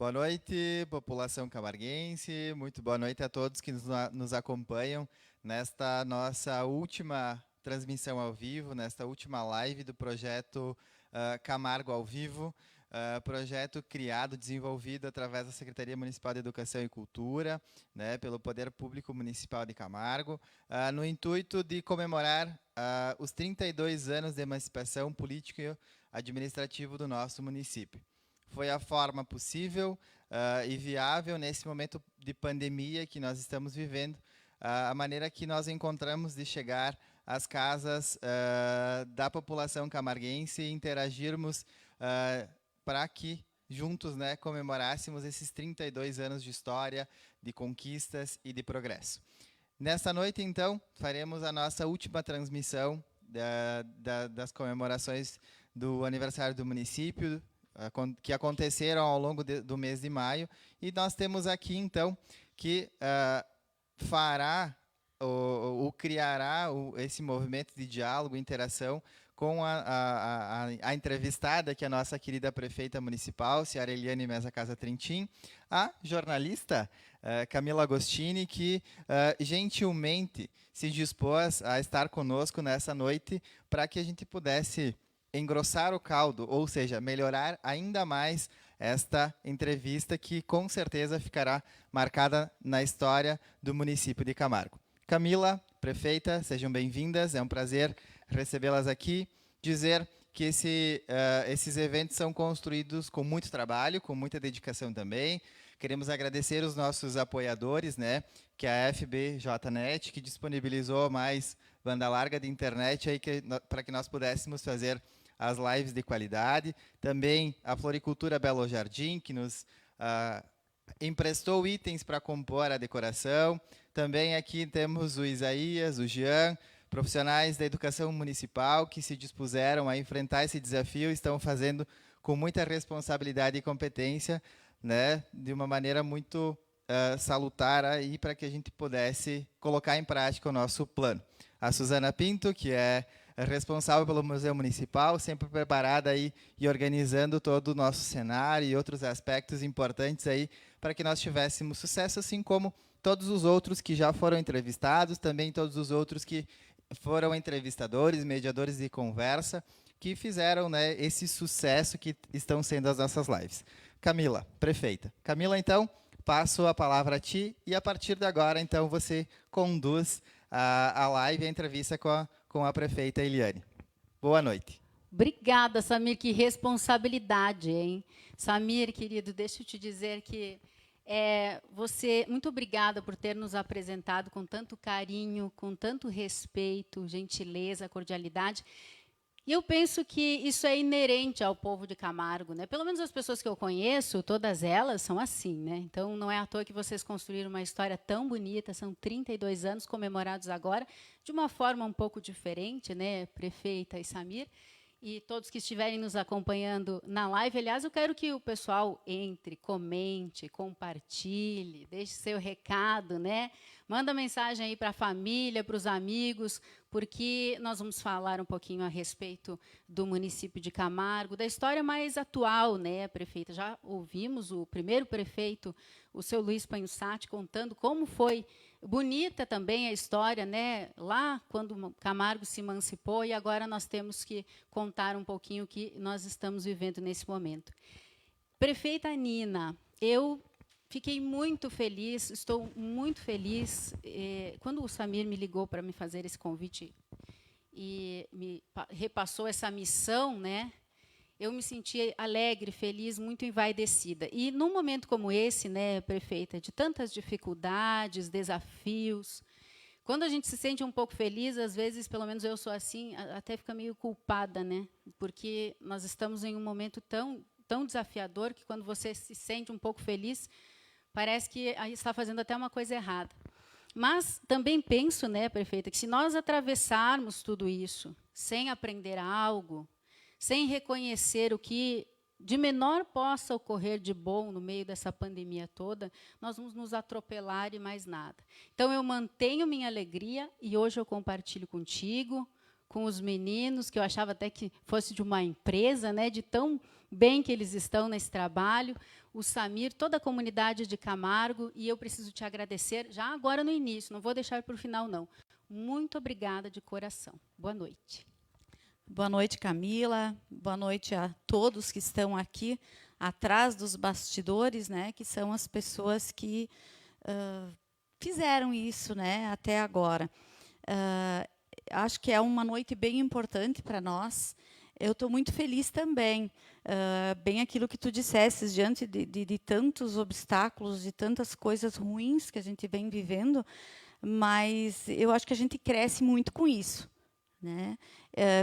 Boa noite, população camarguense. Muito boa noite a todos que nos acompanham nesta nossa última transmissão ao vivo, nesta última live do projeto Camargo ao Vivo, projeto criado, desenvolvido através da Secretaria Municipal de Educação e Cultura, né, pelo Poder Público Municipal de Camargo, no intuito de comemorar os 32 anos de emancipação política e administrativa do nosso município. Foi a forma possível e viável nesse momento de pandemia que nós estamos vivendo, a maneira que nós encontramos de chegar às casas da população camarguense e interagirmos para que juntos, né, comemorássemos esses 32 anos de história, de conquistas e de progresso. Nesta noite, então, faremos a nossa última transmissão das comemorações do aniversário do município, que aconteceram ao longo do mês de maio, e nós temos aqui, então, que fará ou criará esse movimento de diálogo, interação, com a entrevistada, que é a nossa querida prefeita municipal, Ciara Eliane Mesa Casa Trintim, a jornalista Camila Agostini, que gentilmente se dispôs a estar conosco nessa noite para que a gente pudesse engrossar o caldo, ou seja, melhorar ainda mais esta entrevista que com certeza ficará marcada na história do município de Camargo. Camila, prefeita, sejam bem-vindas, é um prazer recebê-las aqui, dizer que esses eventos são construídos com muito trabalho, com muita dedicação também. Queremos agradecer os nossos apoiadores, né, que é a FBJnet, que disponibilizou mais banda larga de internet aí para que nós pudéssemos fazer as lives de qualidade. Também a Floricultura Belo Jardim, que nos emprestou itens para compor a decoração. Também aqui temos o Isaías, o Jean, profissionais da educação municipal que se dispuseram a enfrentar esse desafio, estão fazendo com muita responsabilidade e competência, né, de uma maneira muito salutar aí para que a gente pudesse colocar em prática o nosso plano. A Suzana Pinto, que é responsável pelo Museu Municipal, sempre preparada aí e organizando todo o nosso cenário e outros aspectos importantes aí para que nós tivéssemos sucesso, assim como todos os outros que já foram entrevistados, também todos os outros que foram entrevistadores, mediadores de conversa, que fizeram, né, esse sucesso que estão sendo as nossas lives. Camila, prefeita. Camila, então, passo a palavra a ti e a partir de agora, então, você conduz a live, a entrevista com a prefeita Eliane. Boa noite. Obrigada, Samir, que responsabilidade, hein? Samir, querido, deixa eu te dizer que muito obrigada por ter nos apresentado com tanto carinho, com tanto respeito, gentileza, cordialidade. E eu penso que isso é inerente ao povo de Camargo, né? Pelo menos as pessoas que eu conheço, todas elas são assim, né? Então, não é à toa que vocês construíram uma história tão bonita, são 32 anos comemorados agora, de uma forma um pouco diferente, né, prefeita e Samir, e todos que estiverem nos acompanhando na live. Aliás, eu quero que o pessoal entre, comente, compartilhe, deixe seu recado, né? Manda mensagem aí para a família, para os amigos, porque nós vamos falar um pouquinho a respeito do município de Camargo, da história mais atual, né, prefeita? Já ouvimos o primeiro prefeito, o seu Luiz Panhussati, contando como foi bonita também a história, né, lá quando Camargo se emancipou, e agora nós temos que contar um pouquinho o que nós estamos vivendo nesse momento. Prefeita Nina, eu fiquei muito feliz, estou muito feliz. Quando o Samir me ligou para me fazer esse convite e me repassou essa missão, né, eu me senti alegre, feliz, muito envaidecida. E num momento como esse, né, prefeita, de tantas dificuldades, desafios, quando a gente se sente um pouco feliz, às vezes, pelo menos eu sou assim, até fica meio culpada, né, porque nós estamos em um momento tão desafiador que quando você se sente um pouco feliz, parece que está fazendo até uma coisa errada. Mas também penso, né, prefeita, que se nós atravessarmos tudo isso sem aprender algo, sem reconhecer o que de menor possa ocorrer de bom no meio dessa pandemia toda, nós vamos nos atropelar e mais nada. Então, eu mantenho minha alegria e hoje eu compartilho contigo, com os meninos, que eu achava até que fosse de uma empresa, né, de tão bem que eles estão nesse trabalho, o Samir, toda a comunidade de Camargo, e eu preciso te agradecer já agora no início, não vou deixar para o final, não. Muito obrigada de coração. Boa noite. Boa noite, Camila. Boa noite a todos que estão aqui atrás dos bastidores, né, que são as pessoas que fizeram isso, né, até agora. Acho que é uma noite bem importante para nós. Eu estou muito feliz também, bem aquilo que tu dissesses, diante de tantos obstáculos, de tantas coisas ruins que a gente vem vivendo, mas eu acho que a gente cresce muito com isso, né?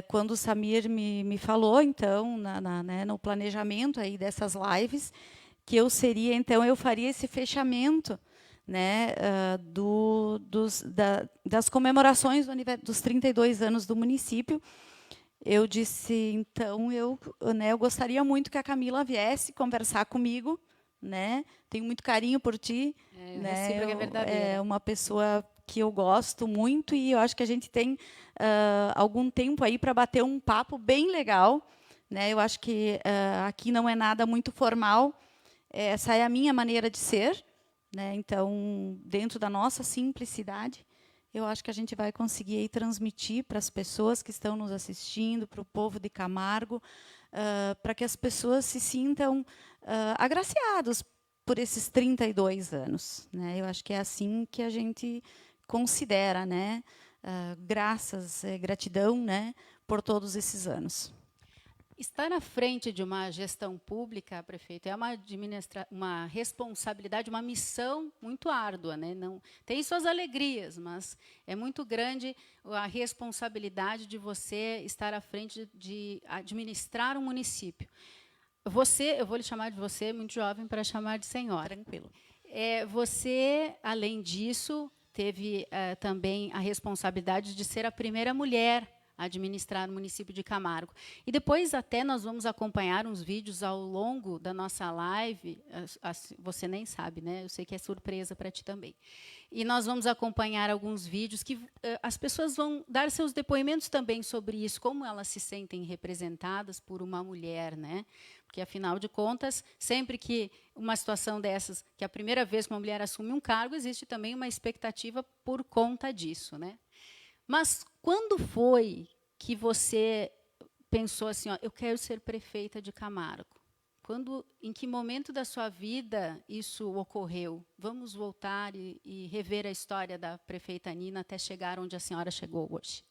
Quando o Samir me falou, então, né, no planejamento aí dessas lives, que eu seria, então, eu faria esse fechamento, né, das comemorações dos 32 anos do município. Eu disse, então, eu gostaria muito que a Camila viesse conversar comigo, né? Tenho muito carinho por ti, né? Recíproca é verdadeira. É uma pessoa que eu gosto muito e eu acho que a gente tem algum tempo aí para bater um papo bem legal, né? Eu acho que aqui não é nada muito formal, essa é a minha maneira de ser, né? Então, dentro da nossa simplicidade, eu acho que a gente vai conseguir aí transmitir para as pessoas que estão nos assistindo, para o povo de Camargo, para que as pessoas se sintam agraciados por esses 32 anos, né? Eu acho que é assim que a gente considera, né? Graças, gratidão, né? Por todos esses anos. Estar à frente de uma gestão pública, prefeito, é uma responsabilidade, uma missão muito árdua, né? Não, tem suas alegrias, mas é muito grande a responsabilidade de você estar à frente de administrar um município. Eu vou lhe chamar de você, muito jovem, para chamar de senhora. Tranquilo. Você, além disso, teve também a responsabilidade de ser a primeira mulher a administrar o município de Camargo. E depois até nós vamos acompanhar uns vídeos ao longo da nossa live, você nem sabe, né? Eu sei que é surpresa para ti também. E nós vamos acompanhar alguns vídeos que as pessoas vão dar seus depoimentos também sobre isso, como elas se sentem representadas por uma mulher, né? Porque, afinal de contas, sempre que uma situação dessas, que é a primeira vez que uma mulher assume um cargo, existe também uma expectativa por conta disso, né? Mas quando foi que você pensou assim, ó, eu quero ser prefeita de Camargo? Em que momento da sua vida isso ocorreu? Vamos voltar e rever a história da prefeita Nina até chegar onde a senhora chegou hoje.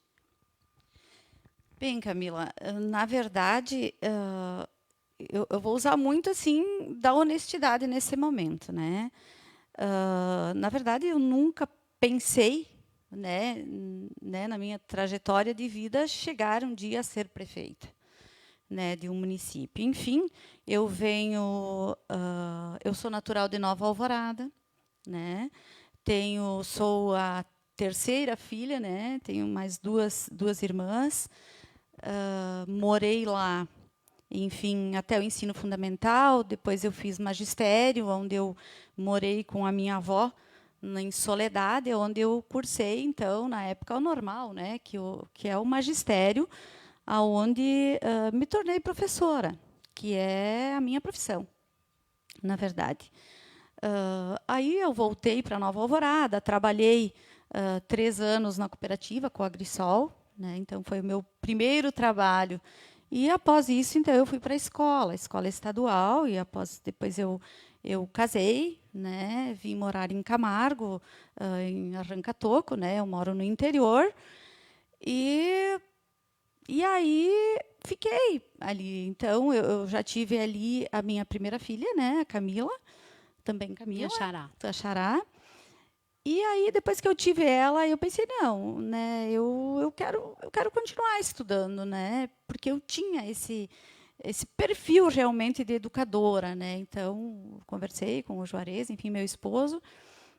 Bem, Camila, na verdade, eu vou usar muito assim da honestidade nesse momento, né? Na verdade, eu nunca pensei, né, na minha trajetória de vida, chegar um dia a ser prefeita, né, de um município. Enfim, eu sou natural de Nova Alvorada, né? Sou a terceira filha, né? Tenho mais duas irmãs. Morei lá, enfim, até o ensino fundamental. Depois eu fiz magistério, onde eu morei com a minha avó em Soledade, onde eu cursei, então, na época, o normal, né, que é o magistério, aonde me tornei professora, que é a minha profissão, na verdade. Aí eu voltei para Nova Alvorada, trabalhei 3 anos na cooperativa com a Agrisol, né, então foi o meu primeiro trabalho. E após isso, então, eu fui para a escola estadual, e depois eu casei, né, vim morar em Camargo, em Arrancatoco, né, eu moro no interior, e aí fiquei ali. Então, eu já tive ali a minha primeira filha, né, a Camila, também Camila, a Xará. E aí, depois que eu tive ela, eu pensei, não, né, eu quero continuar estudando, né, porque eu tinha esse perfil realmente de educadora, né? Então, conversei com o Juarez, enfim, meu esposo,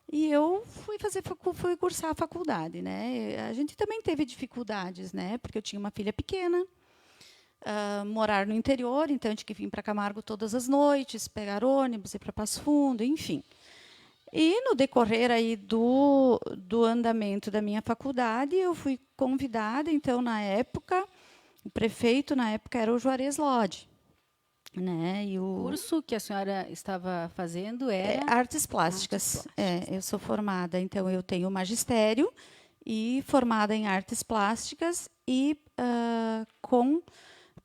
e eu fui cursar a faculdade, né? A gente também teve dificuldades, né? Porque eu tinha uma filha pequena, morar no interior, então eu tinha que vir para Camargo todas as noites, pegar ônibus, ir para Passo Fundo, enfim. E, no decorrer aí do andamento da minha faculdade, eu fui convidada, então, na época, o prefeito, na época, era o Juarez Lodge. Né? E O curso que a senhora estava fazendo era artes plásticas. Eu sou formada, então eu tenho magistério e formada em artes plásticas e com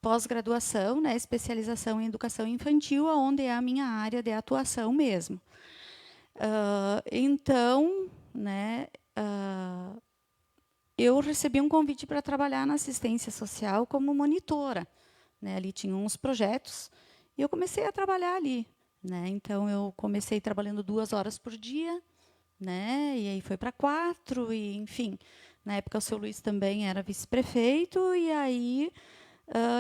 pós-graduação, né, especialização em educação infantil, onde é a minha área de atuação mesmo. Então, né, eu recebi um convite para trabalhar na assistência social como monitora. Né? Ali tinha uns projetos e eu comecei a trabalhar ali. Né? Então, eu comecei trabalhando 2 horas por dia, né? E aí foi para 4, e, enfim. Na época, o seu Luiz também era vice-prefeito, e aí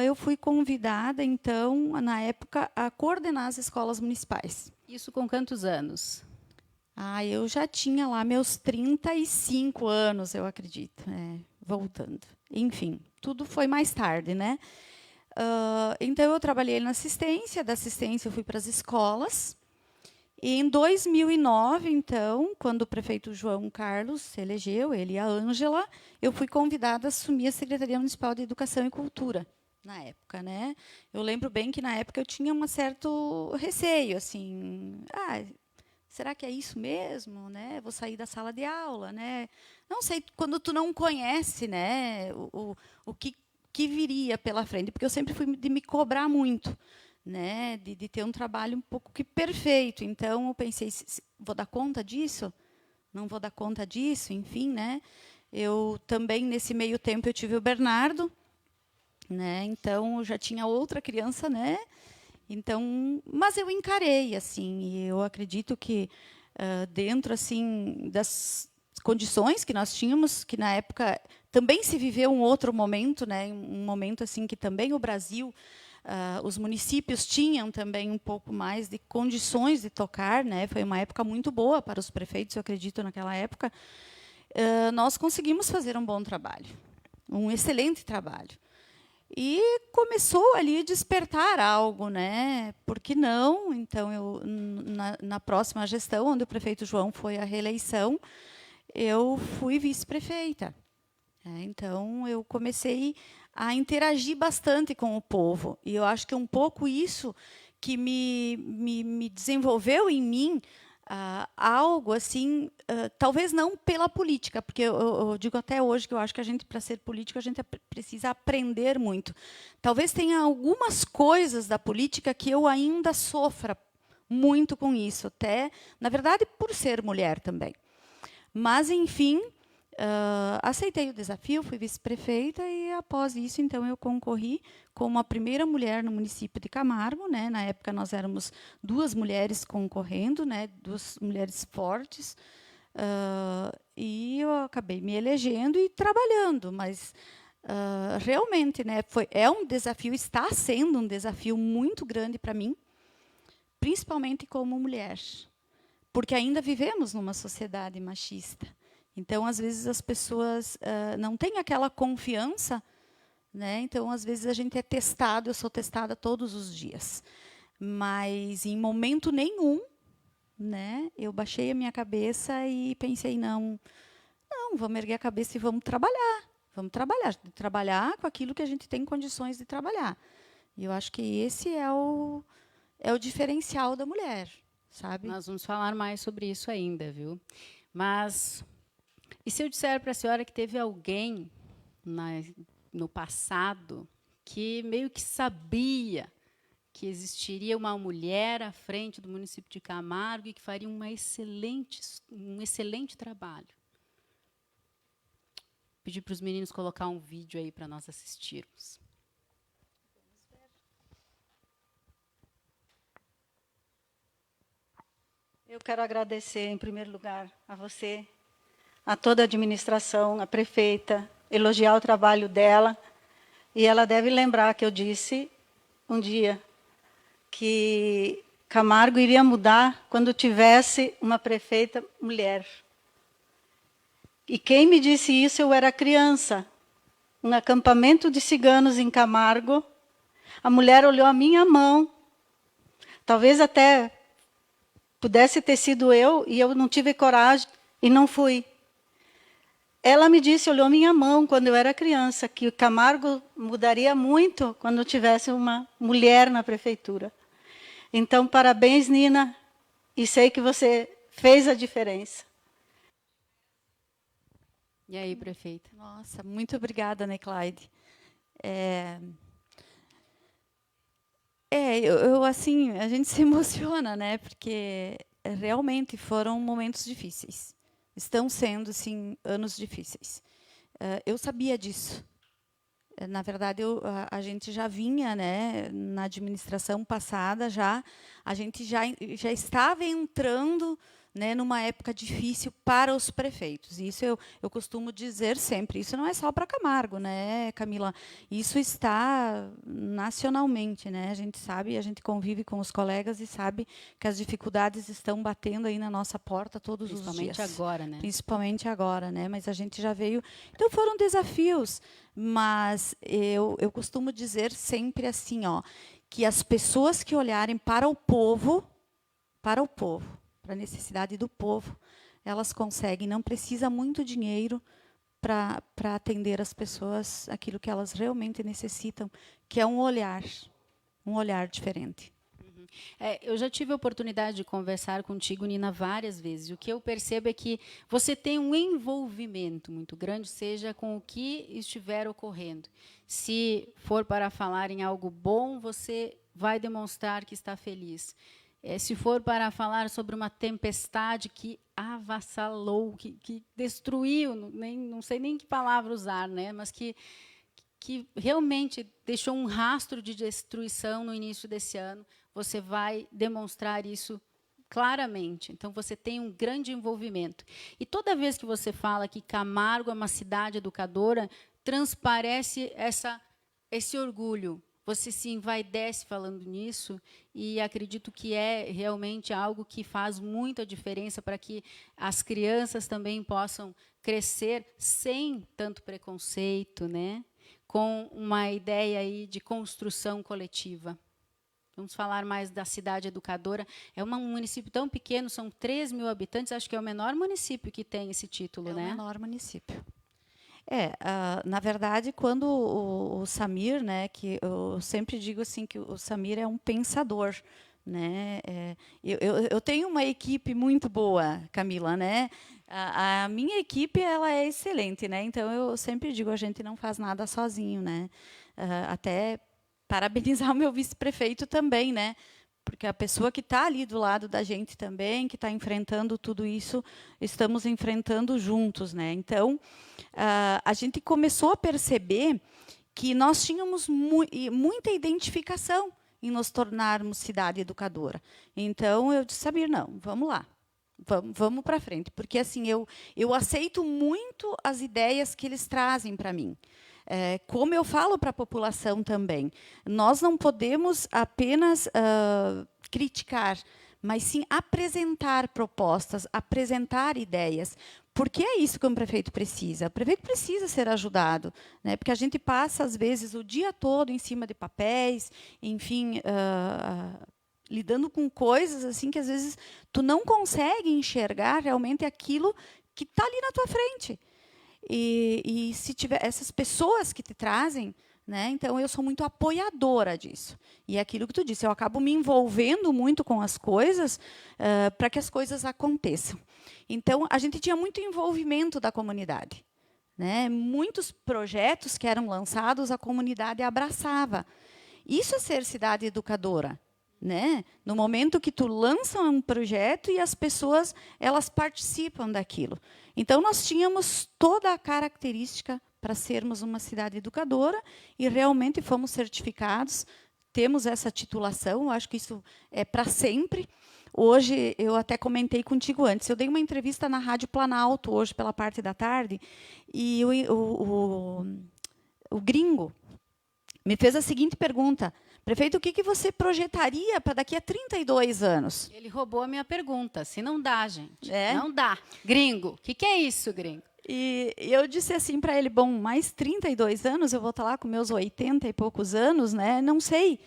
eu fui convidada, então, na época, a coordenar as escolas municipais. Isso com quantos anos? Eu já tinha lá meus 35 anos, eu acredito, voltando. Enfim, tudo foi mais tarde, né? Então, eu trabalhei na assistência, da assistência eu fui para as escolas. E em 2009, então, quando o prefeito João Carlos se elegeu, ele e a Ângela, eu fui convidada a assumir a Secretaria Municipal de Educação e Cultura, na época. Né? Eu lembro bem que, na época, eu tinha um certo receio, assim, será que é isso mesmo? Né? Vou sair da sala de aula, né? Não sei, quando tu não conhece, né, o que viria pela frente, porque eu sempre fui de me cobrar muito, né, de ter um trabalho um pouco que perfeito. Então, eu pensei, vou dar conta disso? Não vou dar conta disso? Enfim, né? Eu também, nesse meio tempo, eu tive o Bernardo, né? Então, eu já tinha outra criança, né? Então, mas eu encarei, assim, e eu acredito que dentro, assim, das condições que nós tínhamos, que na época também se viveu um outro momento, né? Um momento assim que também o Brasil, os municípios tinham também um pouco mais de condições de tocar, né? Foi uma época muito boa para os prefeitos, eu acredito, naquela época. Nós conseguimos fazer um bom trabalho, um excelente trabalho. E começou ali a despertar algo, né? Por que não? Então, na próxima gestão, onde o prefeito João foi à reeleição, eu fui vice-prefeita. Então, eu comecei a interagir bastante com o povo. E eu acho que é um pouco isso que me desenvolveu em mim algo assim, talvez não pela política, porque eu digo até hoje que eu acho que a gente, para ser político, a gente precisa aprender muito. Talvez tenha algumas coisas da política que eu ainda sofra muito com isso, até, na verdade, por ser mulher também. Mas, enfim, aceitei o desafio, fui vice-prefeita e, após isso, então, eu concorri como a primeira mulher no município de Camargo. Né? Na época, nós éramos 2 mulheres concorrendo, né? 2 mulheres fortes, e eu acabei me elegendo e trabalhando, mas realmente, né, é um desafio, está sendo um desafio muito grande para mim, principalmente como mulher, porque ainda vivemos numa sociedade machista. Então, às vezes, as pessoas não têm aquela confiança, né? Então, às vezes, a gente é testado, eu sou testada todos os dias. Mas, em momento nenhum, né, eu baixei a minha cabeça e pensei, não, vamos erguer a cabeça e vamos trabalhar com aquilo que a gente tem condições de trabalhar. E eu acho que esse é o diferencial da mulher, sabe? Nós vamos falar mais sobre isso ainda, viu? Mas, e se eu disser para a senhora que teve alguém no passado que meio que sabia que existiria uma mulher à frente do município de Camargo e que faria um excelente trabalho? Pedir para os meninos colocar um vídeo aí para nós assistirmos. Eu quero agradecer, em primeiro lugar, a você, a toda a administração, a prefeita, elogiar o trabalho dela. E ela deve lembrar que eu disse um dia que Camargo iria mudar quando tivesse uma prefeita mulher. E quem me disse isso, eu era criança. Um acampamento de ciganos em Camargo, a mulher olhou a minha mão, talvez até pudesse ter sido eu, e eu não tive coragem e não fui. Ela me disse, olhou minha mão quando eu era criança, que o Camargo mudaria muito quando tivesse uma mulher na prefeitura. Então, parabéns, Nina, e sei que você fez a diferença. E aí, prefeita? Nossa, muito obrigada, né, Clyde? Assim, a gente se emociona, né? Porque realmente foram momentos difíceis. Estão sendo, sim, anos difíceis. Eu sabia disso. Na verdade, a gente já vinha, né, na administração passada, a gente já estava entrando, né, numa época difícil para os prefeitos. Isso eu costumo dizer sempre. Isso não é só para Camargo, né, Camila? Isso está nacionalmente, né? A gente sabe, a gente convive com os colegas e sabe que as dificuldades estão batendo aí na nossa porta todos os dias. Principalmente agora, né? Principalmente agora, né? Mas a gente já veio. Então foram desafios, mas eu costumo dizer sempre assim, ó, que as pessoas que olharem para o povo, para a necessidade do povo, elas conseguem. Não precisa muito dinheiro para atender as pessoas aquilo que elas realmente necessitam, que é um olhar diferente. Eu já tive a oportunidade de conversar contigo, Nina, várias vezes. O que eu percebo é que você tem um envolvimento muito grande, seja com o que estiver ocorrendo. Se for para falar em algo bom, você vai demonstrar que está feliz. Se for para falar sobre uma tempestade que avassalou, que destruiu, não sei nem que palavra usar, né? Mas que realmente deixou um rastro de destruição no início desse ano, você vai demonstrar isso claramente. Então, você tem um grande envolvimento. E toda vez que você fala que Camargo é uma cidade educadora, transparece esse orgulho. Você se envaidece falando nisso, e acredito que é realmente algo que faz muita diferença para que as crianças também possam crescer sem tanto preconceito, né? Com uma ideia aí de construção coletiva. Vamos falar mais da cidade educadora. É um município tão pequeno, são 3 mil habitantes, acho que é o menor município que tem esse título, né? É o menor município. Na verdade, quando o Samir, né, que eu sempre digo assim que o Samir é um pensador, né? Eu tenho uma equipe muito boa, Camila, né? A minha equipe ela é excelente, né? Então eu sempre digo, a gente não faz nada sozinho, né? Até parabenizar o meu vice-prefeito também, né? Porque a pessoa que está ali do lado da gente também, que está enfrentando tudo isso, estamos enfrentando juntos, né? Então, a gente começou a perceber que nós tínhamos muita identificação em nos tornarmos cidade educadora. Então, eu disse, Samir, não, vamos lá. Vamos para frente, porque assim eu aceito muito as ideias que eles trazem para mim. Como eu falo para a população também, nós não podemos apenas criticar, mas sim apresentar propostas, apresentar ideias, porque é isso que um prefeito precisa. O prefeito precisa ser ajudado, né? Porque a gente passa, às vezes, o dia todo em cima de papéis, enfim, lidando com coisas assim que, às vezes, tu não consegue enxergar realmente aquilo que está ali na tua frente. E se tiver essas pessoas que te trazem, né, então eu sou muito apoiadora disso. E é aquilo que tu disse, eu acabo me envolvendo muito com as coisas para que as coisas aconteçam. Então, a gente tinha muito envolvimento da comunidade, né? Muitos projetos que eram lançados, a comunidade abraçava. Isso é ser cidade educadora. Né? No momento que tu lança um projeto e as pessoas elas participam daquilo. Então, nós tínhamos toda a característica para sermos uma cidade educadora e realmente fomos certificados, temos essa titulação, eu acho que isso é para sempre. Hoje, eu até comentei contigo antes, eu dei uma entrevista na Rádio Planalto, hoje pela parte da tarde, e o gringo me fez a seguinte pergunta: prefeito, o que você projetaria para daqui a 32 anos? Ele roubou a minha pergunta. Se não dá, gente. É? Não dá. Gringo. O que é isso, gringo? E eu disse assim para ele, bom, mais 32 anos, eu vou estar lá com meus 80 e poucos anos, né? Não sei.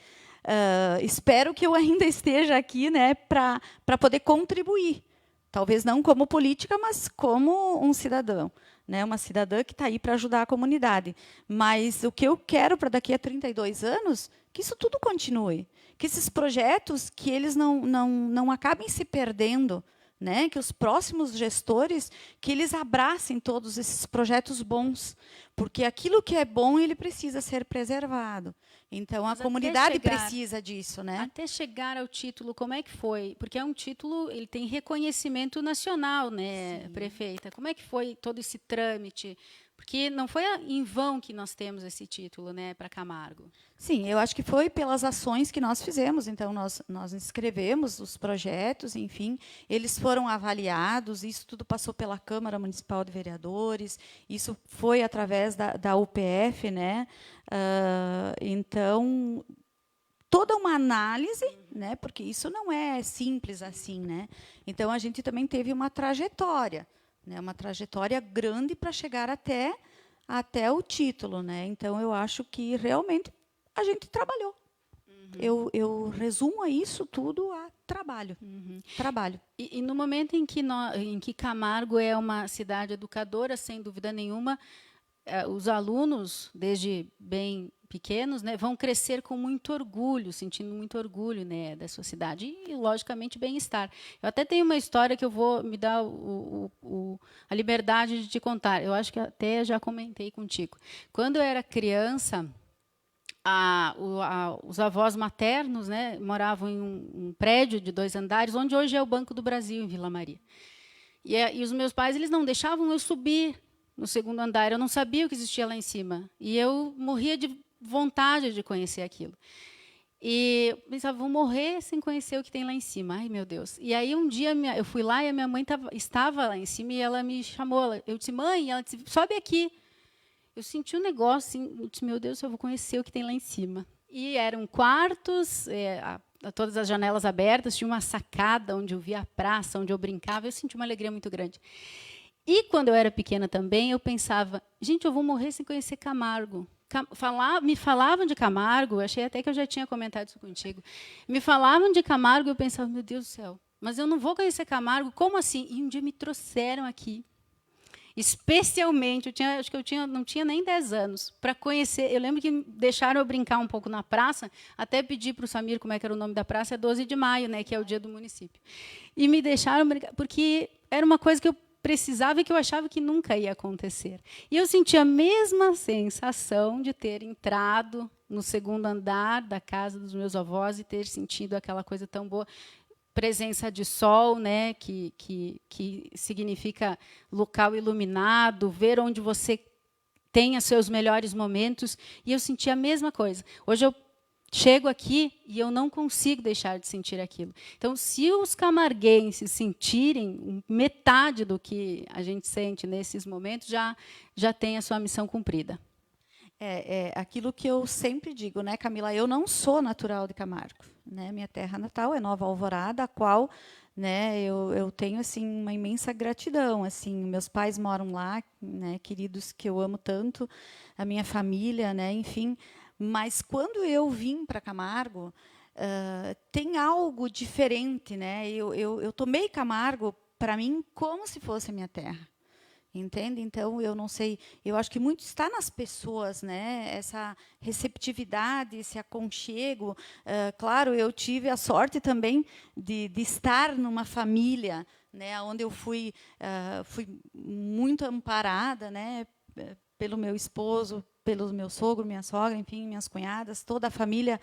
espero que eu ainda esteja aqui, né, para poder contribuir. Talvez não como política, mas como um cidadão, né, uma cidadã que está aí para ajudar a comunidade. Mas o que eu quero para daqui a 32 anos, que isso tudo continue, que esses projetos, que eles não acabem se perdendo, né, que os próximos gestores, que eles abracem todos esses projetos bons, porque aquilo que é bom, ele precisa ser preservado. Então, a comunidade precisa disso, né? Até chegar ao título, como é que foi? Porque é um título, ele tem reconhecimento nacional, né, Sim. prefeita? Como é que foi todo esse trâmite? Porque não foi em vão que nós temos esse título, né, para Camargo. Sim, eu acho que foi pelas ações que nós fizemos. Então, nós inscrevemos os projetos, enfim, eles foram avaliados, isso tudo passou pela Câmara Municipal de Vereadores, isso foi através da UPF, né? Então, toda uma análise, né? Porque isso não é simples assim, né? Então, a gente também teve uma trajetória, né? Uma trajetória grande para chegar até o título, né? Então, eu acho que realmente a gente trabalhou. Eu resumo isso tudo a trabalho. Trabalho. E no momento em que Camargo é uma cidade educadora, sem dúvida nenhuma, os alunos, desde bem pequenos, né, vão crescer com muito orgulho, sentindo muito orgulho, né, da sua cidade e, logicamente, bem-estar. Eu até tenho uma história que eu vou me dar a liberdade de te contar. Eu acho que até já comentei contigo. Quando eu era criança, os avós maternos, né, moravam em um prédio de 2 andares, onde hoje é o Banco do Brasil, em Vila Maria. E os meus pais, eles não deixavam eu subir no 2º andar. Eu não sabia o que existia lá em cima. E eu morria de vontade de conhecer aquilo. E eu pensava, vou morrer sem conhecer o que tem lá em cima. Ai, meu Deus. E aí, um dia, eu fui lá e a minha mãe estava lá em cima e ela me chamou. Eu disse, mãe, ela disse, sobe aqui. Eu senti um negócio, assim, eu disse, meu Deus, eu vou conhecer o que tem lá em cima. E eram quartos, todas as janelas abertas, tinha uma sacada onde eu via a praça, onde eu brincava. Eu senti uma alegria muito grande. E, quando eu era pequena também, eu pensava, gente, eu vou morrer sem conhecer Camargo. Me falavam de Camargo, achei até que eu já tinha comentado isso contigo. Me falavam de Camargo e eu pensava, meu Deus do céu, mas eu não vou conhecer Camargo, como assim? E um dia me trouxeram aqui, especialmente, acho que não tinha nem 10 anos, para conhecer. Eu lembro que deixaram eu brincar um pouco na praça, até pedi para o Samir como é que era o nome da praça, é 12 de maio, né, que é o dia do município. E me deixaram brincar, porque era uma coisa que eu precisava e que eu achava que nunca ia acontecer. E eu senti a mesma sensação de ter entrado no 2º andar da casa dos meus avós e ter sentido aquela coisa tão boa. Presença de sol, né, que significa local iluminado, ver onde você tenha seus melhores momentos. E eu senti a mesma coisa. Hoje eu chego aqui e eu não consigo deixar de sentir aquilo. Então, se os camarguenses sentirem metade do que a gente sente nesses momentos, já tem a sua missão cumprida. É aquilo que eu sempre digo, né, Camila? Eu não sou natural de Camargo, né? Minha terra natal é Nova Alvorada, a qual, né, eu tenho assim uma imensa gratidão. Assim, meus pais moram lá, né, queridos que eu amo tanto, a minha família, né, enfim. Mas quando eu vim para Camargo, tem algo diferente, né? Eu tomei Camargo para mim como se fosse a minha terra. Entende? Então, eu não sei, eu acho que muito está nas pessoas, né? Essa receptividade, esse aconchego. Claro, eu tive a sorte também de estar numa família, né, onde eu fui muito amparada, né, pelo meu esposo, pelo meu sogro, minha sogra, enfim, minhas cunhadas, toda a família.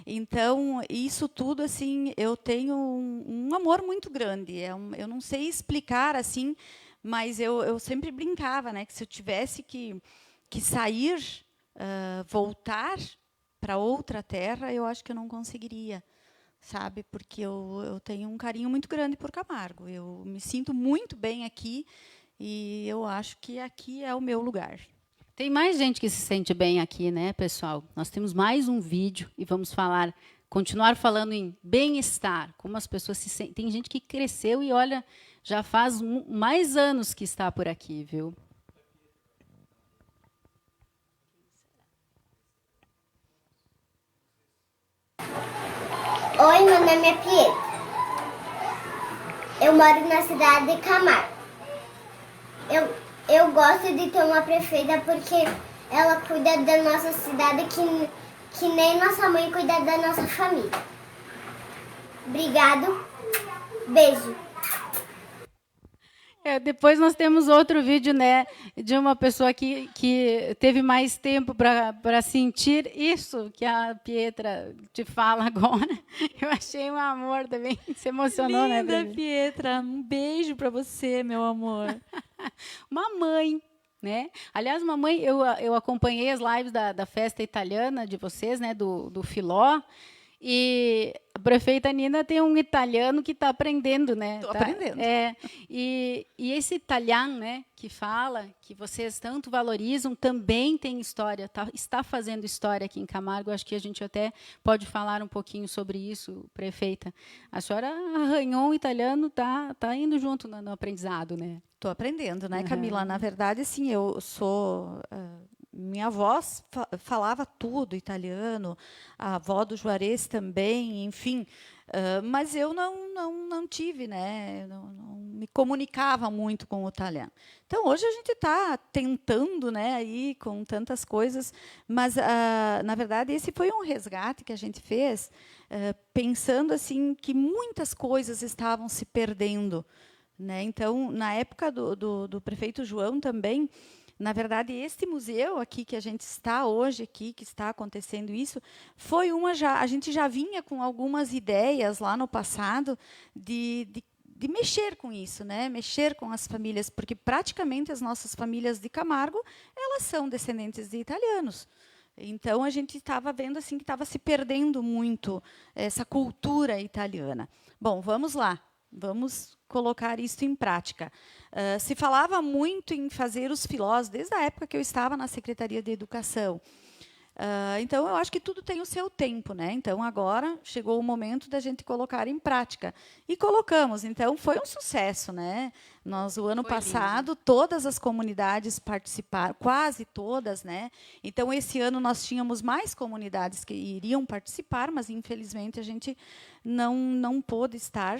Então, isso tudo, assim, eu tenho um amor muito grande. Eu não sei explicar, assim, mas eu sempre brincava, né, que se eu tivesse que sair, voltar para outra terra, eu acho que eu não conseguiria, sabe? Porque eu tenho um carinho muito grande por Camargo. Eu me sinto muito bem aqui e eu acho que aqui é o meu lugar. Tem mais gente que se sente bem aqui, né, pessoal? Nós temos mais um vídeo e vamos continuar falando em bem-estar, como as pessoas se sentem. Tem gente que cresceu e, olha, já faz mais anos que está por aqui, viu? Oi, meu nome é Pietra. Eu moro na cidade de Camargo. Eu gosto de ter uma prefeita porque ela cuida da nossa cidade que nem nossa mãe cuida da nossa família. Obrigado. Beijo. Depois nós temos outro vídeo, né, de uma pessoa que teve mais tempo para sentir isso que a Pietra te fala agora. Eu achei um amor também, se emocionou, Linda, né, Pietra? Pietra. Um beijo para você, meu amor. Uma mãe, né? Aliás, uma mãe, eu acompanhei as lives da festa italiana de vocês, né, do Filó, e a prefeita Nina tem um italiano que está aprendendo, né? Estou aprendendo. E esse italiano, né, que fala, que vocês tanto valorizam, também tem história, está fazendo história aqui em Camargo. Acho que a gente até pode falar um pouquinho sobre isso, prefeita. A senhora arranhou um italiano, está indo junto no aprendizado, né? Estou aprendendo, né, Camila? Na verdade, sim, eu sou... minha avó falava tudo italiano, a avó do Juarez também, enfim, mas eu não tive, né, não me comunicava muito com o italiano. Então, hoje a gente está tentando, né, aí com tantas coisas, mas, na verdade, esse foi um resgate que a gente fez, pensando assim que muitas coisas estavam se perdendo, né? Então, na época do prefeito João também, na verdade, este museu aqui que a gente está hoje aqui, que está acontecendo isso, foi a gente já vinha com algumas ideias lá no passado de mexer com isso, né? Mexer com as famílias, porque praticamente as nossas famílias de Camargo, elas são descendentes de italianos. Então, a gente estava vendo assim que estava se perdendo muito essa cultura italiana. Bom, vamos lá. Vamos colocar isso em prática. Se falava muito em fazer os filós, desde a época que eu estava na Secretaria de Educação. Então, eu acho que tudo tem o seu tempo, né? Então, agora chegou o momento da gente colocar em prática. E colocamos. Então, foi um sucesso, né? Nós, o ano passado, todas as comunidades participaram, quase todas, né? Então, esse ano nós tínhamos mais comunidades que iriam participar, mas, infelizmente, a gente não pôde estar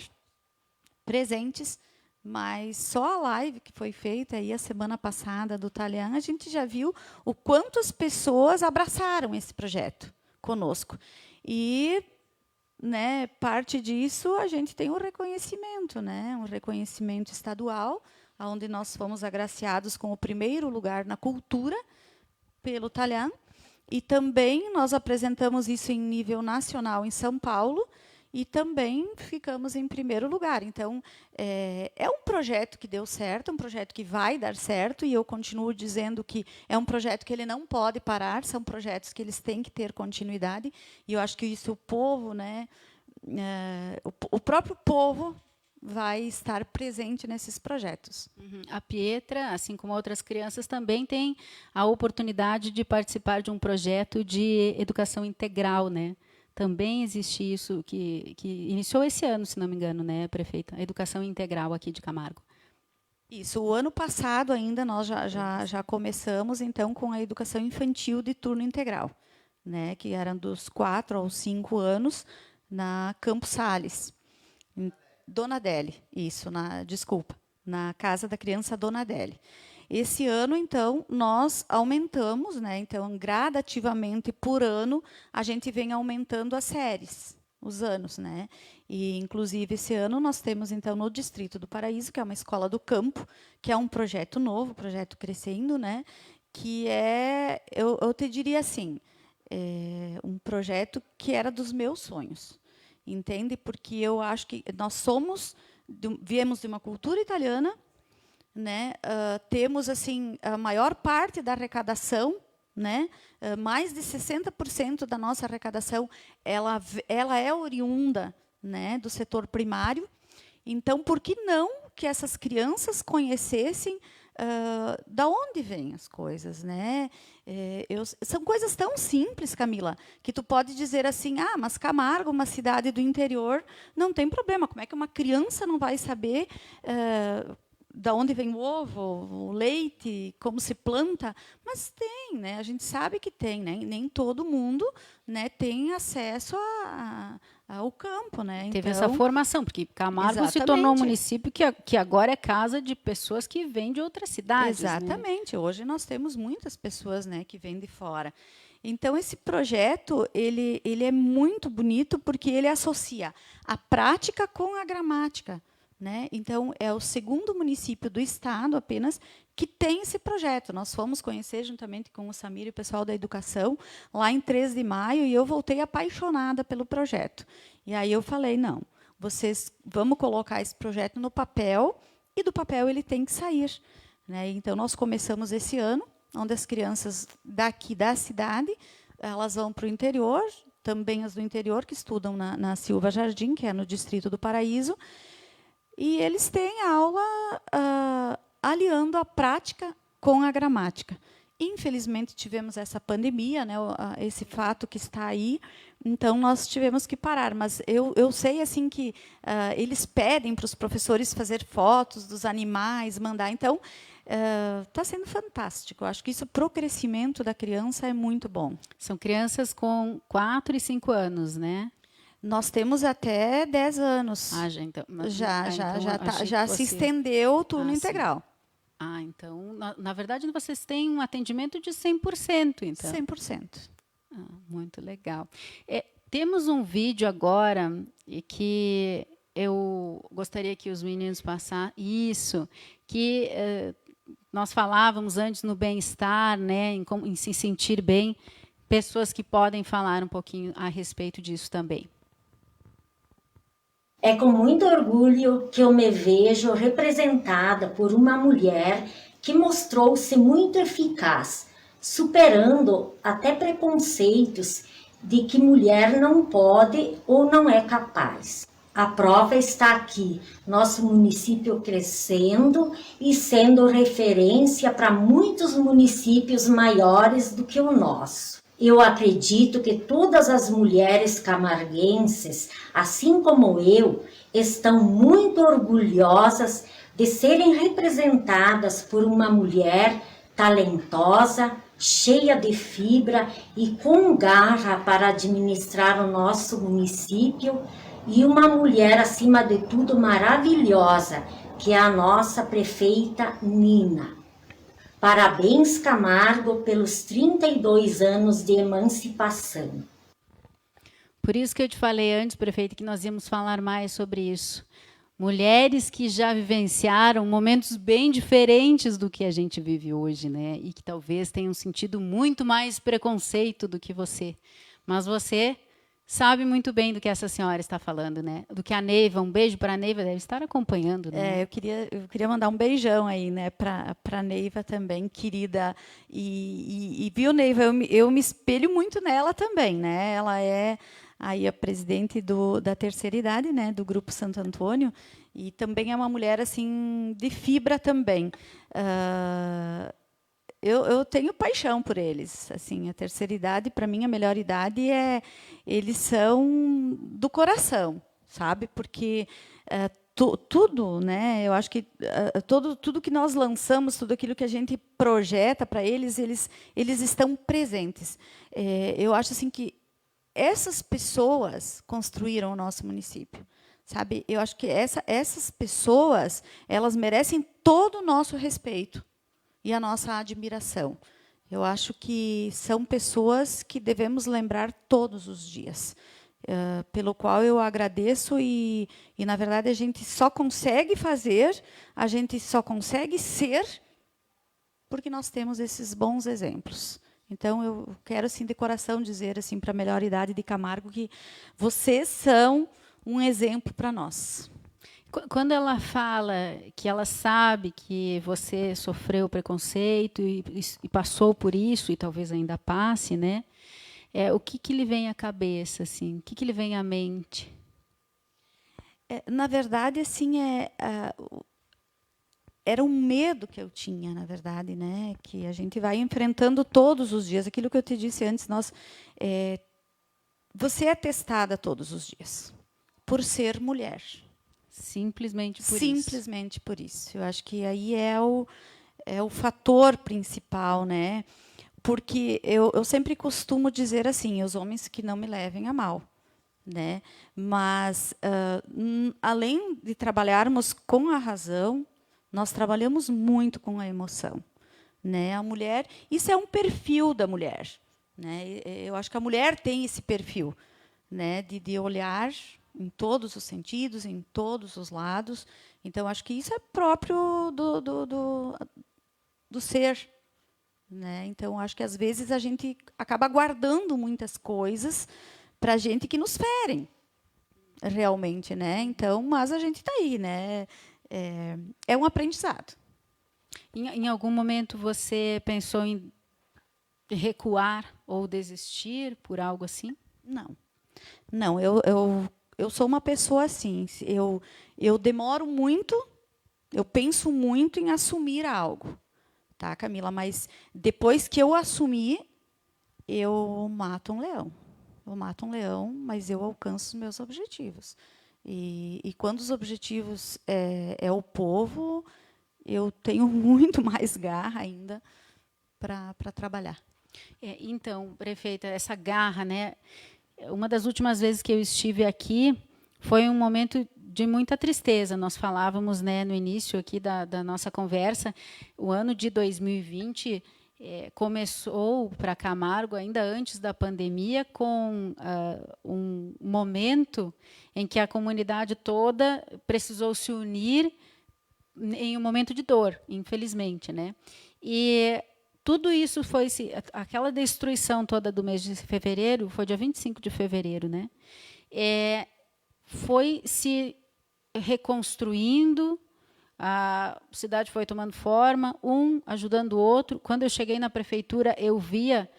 presentes, mas só a live que foi feita aí a semana passada do Talian, a gente já viu o quanto as pessoas abraçaram esse projeto conosco. E, né, parte disso a gente tem um reconhecimento, né, um reconhecimento estadual, onde nós fomos agraciados com o primeiro lugar na cultura pelo Talian, e também nós apresentamos isso em nível nacional em São Paulo, e também ficamos em primeiro lugar. Então, é um projeto que deu certo, um projeto que vai dar certo, e eu continuo dizendo que é um projeto que ele não pode parar, são projetos que eles têm que ter continuidade, e eu acho que isso o povo, né, o próprio povo vai estar presente nesses projetos. A Pietra, assim como outras crianças, também tem a oportunidade de participar de um projeto de educação integral, né? Também existe isso, que iniciou esse ano, se não me engano, né, prefeita? A educação integral aqui de Camargo. Isso, o ano passado ainda nós já começamos, então, com a educação infantil de turno integral, né, que eram dos 4 aos 5 anos, na Campos Sales. Dona Adele, isso, desculpa, na Casa da Criança Dona Adele. Esse ano, então, nós aumentamos, né? Então, gradativamente por ano, a gente vem aumentando as séries, os anos, né? E, inclusive, esse ano nós temos, então, no Distrito do Paraíso, que é uma escola do campo, que é um projeto novo, projeto crescendo, né? Que é, eu te diria assim, um projeto que era dos meus sonhos, entende? Porque eu acho que nós viemos de uma cultura italiana, né? Temos assim a maior parte da arrecadação, né? Mais de 60% da nossa arrecadação ela é oriunda, né, do setor primário. Então, por que não que essas crianças conhecessem da onde vêm as coisas, né? São coisas tão simples, Camila, que tu pode dizer assim, mas Camargo, uma cidade do interior, não tem problema. Como é que uma criança não vai saber da onde vem o ovo, o leite, como se planta, mas tem, né? A gente sabe que tem, né? Nem todo mundo, né, tem acesso ao campo, né? Teve Então, essa formação, porque Camargo se tornou um exatamente. município que agora é casa de pessoas que vêm de outras cidades. Né? Exatamente. Hoje nós temos muitas pessoas, né, que vêm de fora. Então, esse projeto ele é muito bonito porque ele associa a prática com a gramática. Né? Então, é o segundo município do estado apenas que tem esse projeto. Nós fomos conhecer, juntamente com o Samir e o pessoal da educação, lá em 3 de maio, e eu voltei apaixonada pelo projeto. E aí eu falei, não, vocês vamos colocar esse projeto no papel, e do papel ele tem que sair. Né? Então, nós começamos esse ano, onde as crianças daqui da cidade, elas vão para o interior, também as do interior, que estudam na Silva Jardim, que é no Distrito do Paraíso, e eles têm aula aliando a prática com a gramática. Infelizmente, tivemos essa pandemia, né, esse fato que está aí, então nós tivemos que parar. Mas eu sei assim que eles pedem para os professores fazer fotos dos animais, mandar. Então, está sendo fantástico. Eu acho que isso, para o crescimento da criança, é muito bom. São crianças com 4 e 5 anos, né? Nós temos até 10 anos. Já, então. Já se estendeu o turno sim. integral. Então, na verdade, vocês têm um atendimento de 100%, então. 100%. Muito legal. Temos um vídeo agora que eu gostaria que os meninos passassem. Isso, que nós falávamos antes no bem-estar, né, em se sentir bem. Pessoas que podem falar um pouquinho a respeito disso também. É com muito orgulho que eu me vejo representada por uma mulher que mostrou-se muito eficaz, superando até preconceitos de que mulher não pode ou não é capaz. A prova está aqui, nosso município crescendo e sendo referência para muitos municípios maiores do que o nosso. Eu acredito que todas as mulheres camarguenses, assim como eu, estão muito orgulhosas de serem representadas por uma mulher talentosa, cheia de fibra e com garra para administrar o nosso município, e uma mulher, acima de tudo, maravilhosa, que é a nossa prefeita Nina. Parabéns, Camargo, pelos 32 anos de emancipação. Por isso que eu te falei antes, prefeito, que nós íamos falar mais sobre isso. Mulheres que já vivenciaram momentos bem diferentes do que a gente vive hoje, né? E que talvez tenham sentido muito mais preconceito do que você. Mas você sabe muito bem do que essa senhora está falando, né? Do que a Neiva, um beijo para a Neiva, deve estar acompanhando, né? Eu queria mandar um beijão aí, né, para a Neiva também, querida. E viu, Neiva, eu me espelho muito nela também, né? Ela é aí a presidente da terceira idade, né, do Grupo Santo Antônio, e também é uma mulher assim de fibra também. Eu tenho paixão por eles. Assim, a terceira idade, para mim, a melhor idade eles são do coração, sabe? Porque tudo, né? Eu acho que tudo que nós lançamos, tudo aquilo que a gente projeta para eles estão presentes. Eu acho assim que essas pessoas construíram o nosso município, sabe? Eu acho que essas pessoas, elas merecem todo o nosso respeito e a nossa admiração. Eu acho que são pessoas que devemos lembrar todos os dias, pelo qual eu agradeço e, na verdade, a gente só consegue fazer, a gente só consegue ser, porque nós temos esses bons exemplos. Então, eu quero, assim, de coração dizer assim, para a melhor idade de Camargo que vocês são um exemplo para nós. Quando ela fala que ela sabe que você sofreu preconceito e passou por isso, e talvez ainda passe, né? O que lhe vem à cabeça, assim? O que lhe vem à mente? Na verdade, assim, era um medo que eu tinha, na verdade, né? Que a gente vai enfrentando todos os dias. Aquilo que eu te disse antes, você é testada todos os dias por ser mulher. Simplesmente por isso. Simplesmente por isso. Eu acho que aí é o fator principal, né? Porque eu sempre costumo dizer assim, os homens que não me levem a mal, né? Mas, além de trabalharmos com a razão, nós trabalhamos muito com a emoção, né? A mulher, isso é um perfil da mulher, né? Eu acho que a mulher tem esse perfil, né? De olhar em todos os sentidos, em todos os lados. Então, acho que isso é próprio do ser, né? Então, acho que às vezes a gente acaba guardando muitas coisas para a gente que nos ferem, realmente, né? Então, mas a gente está aí, né? É um aprendizado. Em algum momento você pensou em recuar ou desistir por algo assim? Não. Não, eu sou uma pessoa assim. Eu demoro muito, eu penso muito em assumir algo. Tá, Camila? Mas depois que eu assumir, eu mato um leão. Eu mato um leão, mas eu alcanço os meus objetivos. E quando os objetivos é o povo, eu tenho muito mais garra ainda para trabalhar. Então, prefeita, essa garra, né? Uma das últimas vezes que eu estive aqui foi um momento de muita tristeza. Nós falávamos, né, no início aqui da nossa conversa, o ano de 2020 começou para Camargo, ainda antes da pandemia, com um momento em que a comunidade toda precisou se unir em um momento de dor, infelizmente, né? E tudo isso aquela destruição toda do mês de fevereiro, foi dia 25 de fevereiro, né? Foi se reconstruindo, a cidade foi tomando forma, um ajudando o outro. Quando eu cheguei na prefeitura, eu via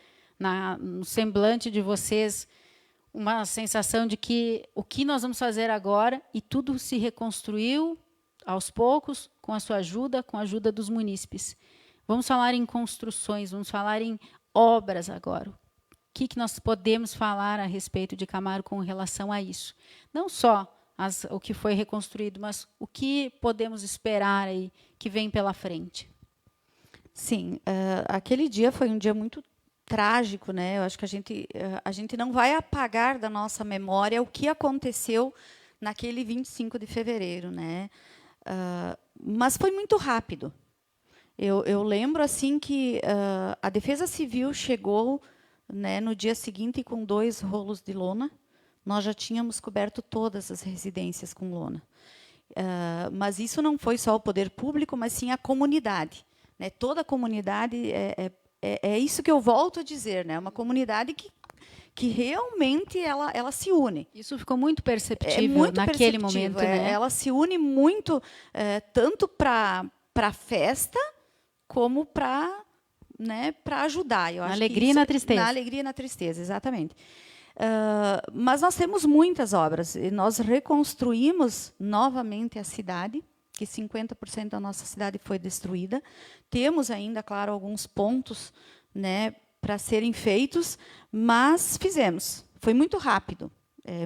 no semblante de vocês uma sensação de que o que nós vamos fazer agora, e tudo se reconstruiu aos poucos, com a sua ajuda, com a ajuda dos munícipes. Vamos falar em construções, vamos falar em obras agora. O que nós podemos falar a respeito de Camargo com relação a isso? Não só o que foi reconstruído, mas o que podemos esperar aí que vem pela frente? Sim, aquele dia foi um dia muito trágico, né? Eu acho que a gente não vai apagar da nossa memória o que aconteceu naquele 25 de fevereiro, né? Mas foi muito rápido. Eu lembro assim que a Defesa Civil chegou, né, no dia seguinte com 2 rolos de lona. Nós já tínhamos coberto todas as residências com lona. Mas isso não foi só o poder público, mas sim a comunidade, né? Toda a comunidade é isso que eu volto a dizer, né? Uma comunidade que realmente ela se une. Isso ficou muito perceptível naquele momento, né? Ela se une muito, tanto para a festa, como para, né, para ajudar. Eu acho alegria e na tristeza. Na alegria e na tristeza, exatamente. Mas nós temos muitas obras. E nós reconstruímos novamente a cidade, que 50% da nossa cidade foi destruída. Temos ainda, claro, alguns pontos, né, para serem feitos, mas fizemos. Foi muito rápido,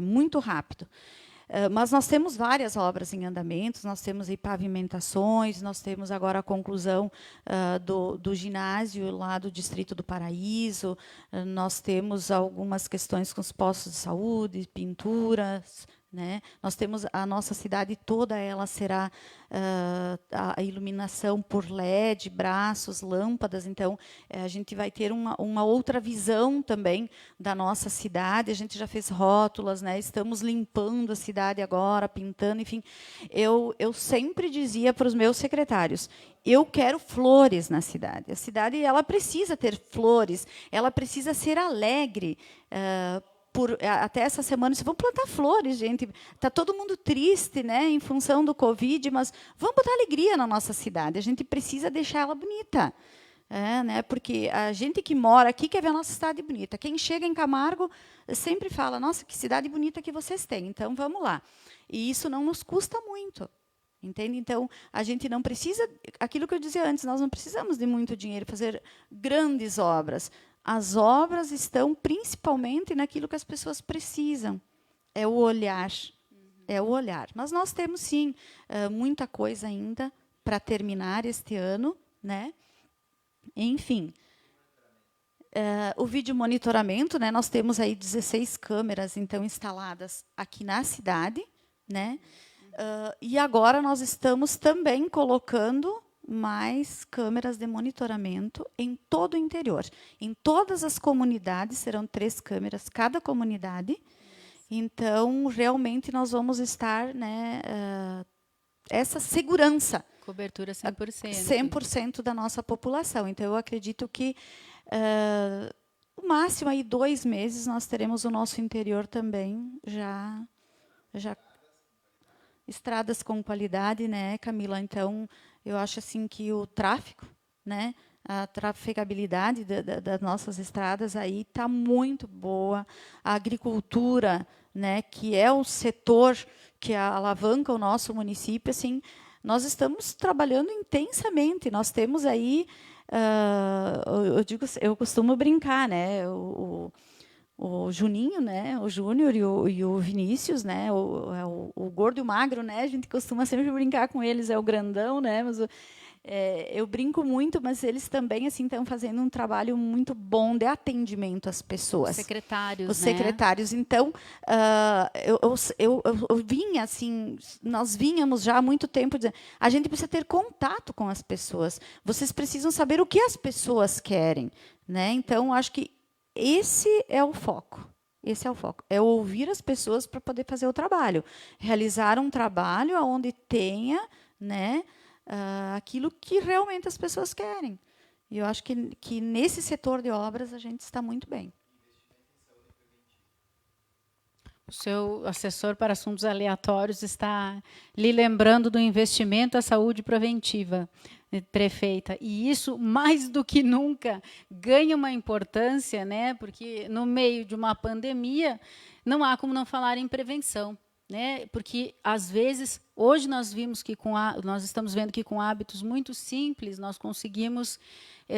muito rápido. Mas nós temos várias obras em andamento, nós temos aí pavimentações, nós temos agora a conclusão do ginásio lá do Distrito do Paraíso, nós temos algumas questões com os postos de saúde, pinturas, né? Nós temos a nossa cidade toda, ela será a iluminação por LED, braços, lâmpadas. Então, a gente vai ter uma outra visão também da nossa cidade. A gente já fez rótulas, né? Estamos limpando a cidade agora, pintando, enfim. Eu sempre dizia para os meus secretários, eu quero flores na cidade. A cidade ela precisa ter flores, ela precisa ser alegre. Até essa semana, vamos plantar flores, gente. Está todo mundo triste, né, em função do Covid, mas vamos botar alegria na nossa cidade. A gente precisa deixar ela bonita. Né, porque a gente que mora aqui quer ver a nossa cidade bonita. Quem chega em Camargo sempre fala, nossa, que cidade bonita que vocês têm. Então, vamos lá. E isso não nos custa muito. Entende? Então, a gente não precisa... Aquilo que eu dizia antes, nós não precisamos de muito dinheiro para fazer grandes obras. As obras estão principalmente naquilo que as pessoas precisam. É o olhar. É o olhar. Mas nós temos, sim, muita coisa ainda para terminar este ano, né? Enfim, o vídeo monitoramento, né? Nós temos aí 16 câmeras, então, instaladas aqui na cidade, né? E agora nós estamos também colocando mais câmeras de monitoramento em todo o interior. Em todas as comunidades, serão 3 câmeras cada comunidade. Então, realmente, nós vamos estar, né, essa segurança. Cobertura 100%. 100% da nossa população. Então, eu acredito que, no máximo, aí 2 meses, nós teremos o nosso interior também já estradas com qualidade, né, Camila? Então, eu acho assim que o tráfego, né, a trafegabilidade das nossas estradas aí está muito boa. A agricultura, né, que é o setor que alavanca o nosso município, assim, nós estamos trabalhando intensamente. Nós temos aí, eu costumo brincar, né, o Juninho, né, o Júnior e o Vinícius, né, o gordo e o magro, né, a gente costuma sempre brincar com eles, é o grandão, né, mas eu brinco muito, mas eles também assim estão fazendo um trabalho muito bom de atendimento às pessoas. Os secretários, Os secretários. Então, eu vinha assim, nós vínhamos já há muito tempo dizendo, a gente precisa ter contato com as pessoas. Vocês precisam saber o que as pessoas querem, né? Então, acho que esse é o foco. Esse é o foco. É ouvir as pessoas para poder fazer o trabalho. Realizar um trabalho onde tenha, né, aquilo que realmente as pessoas querem. E eu acho que nesse setor de obras a gente está muito bem. O seu assessor para assuntos aleatórios está lhe lembrando do investimento à saúde preventiva, prefeita. E isso, mais do que nunca, ganha uma importância, né? Porque no meio de uma pandemia, não há como não falar em prevenção, né? Porque, às vezes, hoje nós estamos vendo que com hábitos muito simples, nós conseguimos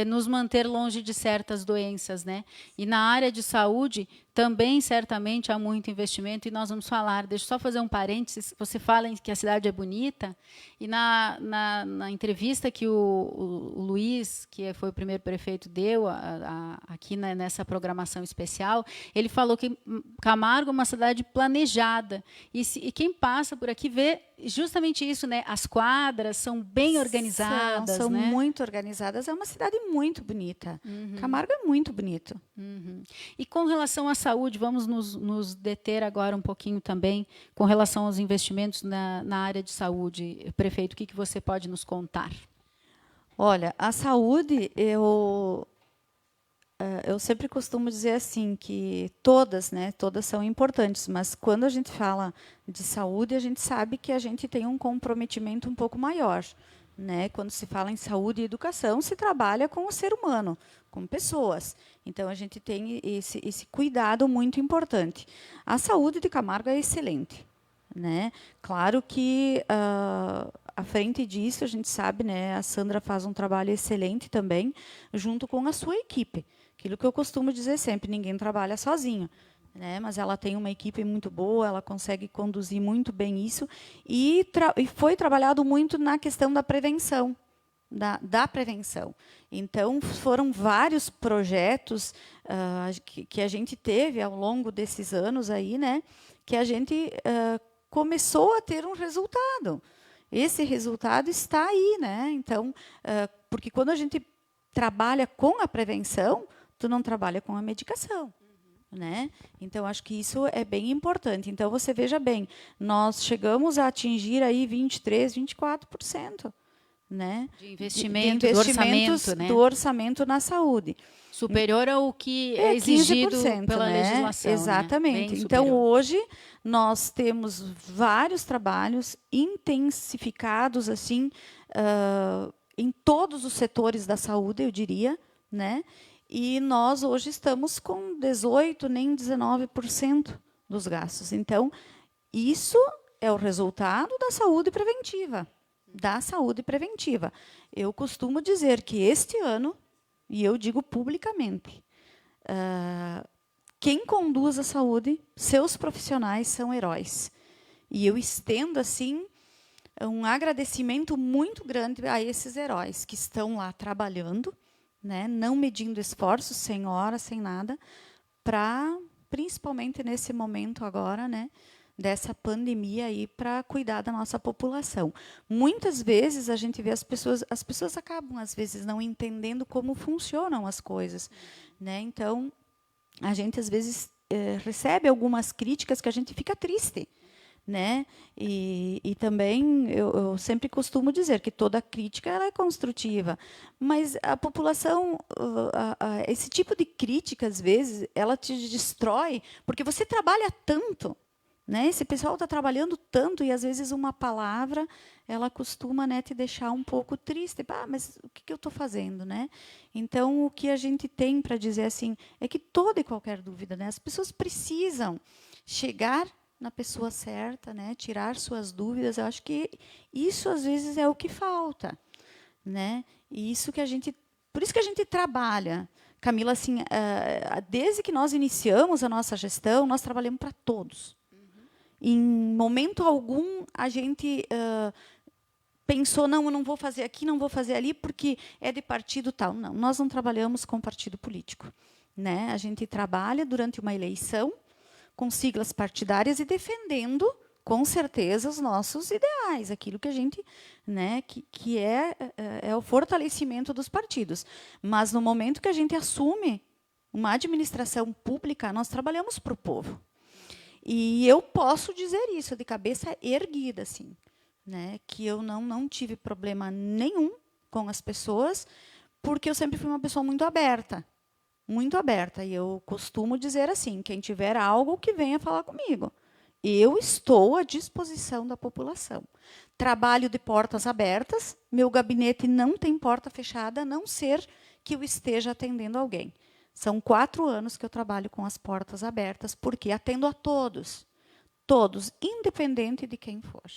nos manter longe de certas doenças, né? E na área de saúde também certamente há muito investimento, e nós vamos falar, deixa eu só fazer um parênteses, você fala que a cidade é bonita, e na entrevista que o Luiz, que foi o primeiro prefeito, deu aqui nessa programação especial, ele falou que Camargo é uma cidade planejada, e quem passa por aqui vê justamente isso, né? As quadras são bem organizadas. São né? muito organizadas, é uma cidade muito bonita. Camargo é muito bonito. E com relação à saúde, vamos nos deter agora um pouquinho também com relação aos investimentos na área de saúde. Prefeito, o que você pode nos contar? Olha, a saúde, eu sempre costumo dizer assim, que todas são importantes, mas quando a gente fala de saúde, a gente sabe que a gente tem um comprometimento um pouco maior. Né? Quando se fala em saúde e educação, se trabalha com o ser humano, com pessoas. Então, a gente tem esse cuidado muito importante. A saúde de Camargo é excelente. Né? Claro que, à frente disso, a gente sabe, né, a Sandra faz um trabalho excelente também, junto com a sua equipe. Aquilo que eu costumo dizer sempre, ninguém trabalha sozinho. Né? Mas ela tem uma equipe muito boa, ela consegue conduzir muito bem isso, e foi trabalhado muito na questão da prevenção, da prevenção. Então, foram vários projetos que a gente teve ao longo desses anos aí, né, que a gente começou a ter um resultado. Esse resultado está aí, né? Então, porque quando a gente trabalha com a prevenção, tu não trabalha com a medicação. Né? Então, acho que isso é bem importante. Então, você veja bem, nós chegamos a atingir aí 23%, 24%, né? De investimentos, do orçamento, né? do orçamento na saúde. Superior ao que é exigido 15%, pela né? legislação. Exatamente. Né? Então, hoje, nós temos vários trabalhos intensificados assim, em todos os setores da saúde, eu diria, né? E nós hoje estamos com 18%, nem 19% dos gastos. Então, isso é o resultado da saúde preventiva. Da saúde preventiva. Eu costumo dizer que este ano, e eu digo publicamente, quem conduz a saúde, seus profissionais são heróis. E eu estendo assim um agradecimento muito grande a esses heróis que estão lá trabalhando, né, não medindo esforços, sem hora, sem nada, para, principalmente nesse momento agora, né, dessa pandemia aí, para cuidar da nossa população. Muitas vezes a gente vê as pessoas acabam às vezes não entendendo como funcionam as coisas, né? Então, a gente às vezes recebe algumas críticas que a gente fica triste, né? E também eu sempre costumo dizer que toda crítica ela é construtiva, mas a população, esse tipo de crítica às vezes ela te destrói porque você trabalha tanto, né? Esse pessoal está trabalhando tanto e às vezes uma palavra ela costuma, né, te deixar um pouco triste. Mas o que eu estou fazendo, né? Então o que a gente tem para dizer assim é que toda e qualquer dúvida, né, as pessoas precisam chegar na pessoa certa, né, tirar suas dúvidas. Eu acho que isso às vezes é o que falta, né? E isso que a gente, por isso que a gente trabalha, Camila, assim, desde que nós iniciamos a nossa gestão, nós trabalhamos para todos. Em momento algum a gente pensou, não, eu não vou fazer aqui, não vou fazer ali, porque é de partido tal. Não, nós não trabalhamos com partido político, né? A gente trabalha durante uma eleição com siglas partidárias e defendendo, com certeza, os nossos ideais, aquilo que a gente, né, que é o fortalecimento dos partidos. Mas no momento que a gente assume uma administração pública, nós trabalhamos para o povo. E eu posso dizer isso de cabeça erguida, assim, né, que eu não tive problema nenhum com as pessoas, porque eu sempre fui uma pessoa muito aberta. Muito aberta. E eu costumo dizer assim, quem tiver algo, que venha falar comigo. Eu estou à disposição da população. Trabalho de portas abertas, meu gabinete não tem porta fechada, a não ser que eu esteja atendendo alguém. São 4 anos que eu trabalho com as portas abertas, porque atendo a todos, todos, independente de quem for.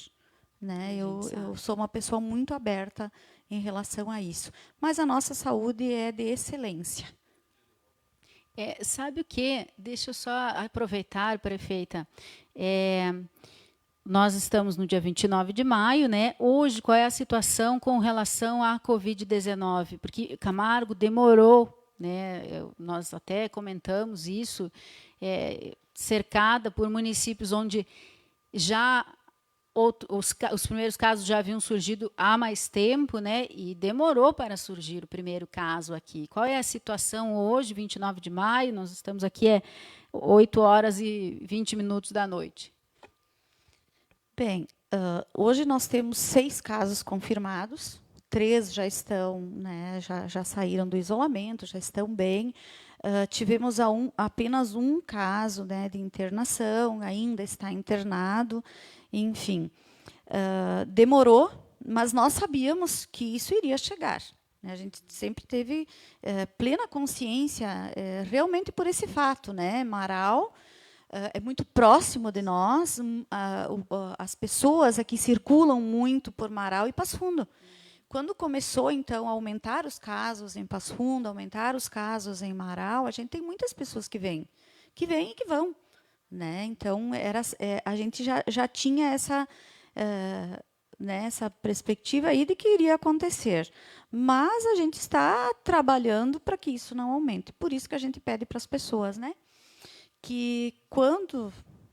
Né? Eu sou uma pessoa muito aberta em relação a isso. Mas a nossa saúde é de excelência. Sabe o quê? Deixa eu só aproveitar, prefeita. Nós estamos no dia 29 de maio, né? Hoje, qual é a situação com relação à Covid-19? Porque Camargo demorou, né? Nós até comentamos isso, cercada por municípios onde já os primeiros casos já haviam surgido há mais tempo, né? E demorou para surgir o primeiro caso aqui. Qual é a situação hoje, 29 de maio? Nós estamos aqui, 8h20 da noite. Bem, hoje nós temos 6 casos confirmados, 3 já estão, né, já saíram do isolamento, já estão bem. Tivemos apenas um caso, né, de internação, ainda está internado. Enfim, demorou, mas nós sabíamos que isso iria chegar. A gente sempre teve plena consciência, realmente por esse fato, né? Marau é muito próximo de nós, as pessoas aqui circulam muito por Marau e Passo Fundo. Quando começou, então, a aumentar os casos em Passo Fundo, aumentar os casos em Marau, a gente tem muitas pessoas que vêm e que vão. Né? Então, a gente já tinha essa perspectiva aí de que iria acontecer. Mas a gente está trabalhando para que isso não aumente. Por isso que a gente pede para as pessoas, né, que, quando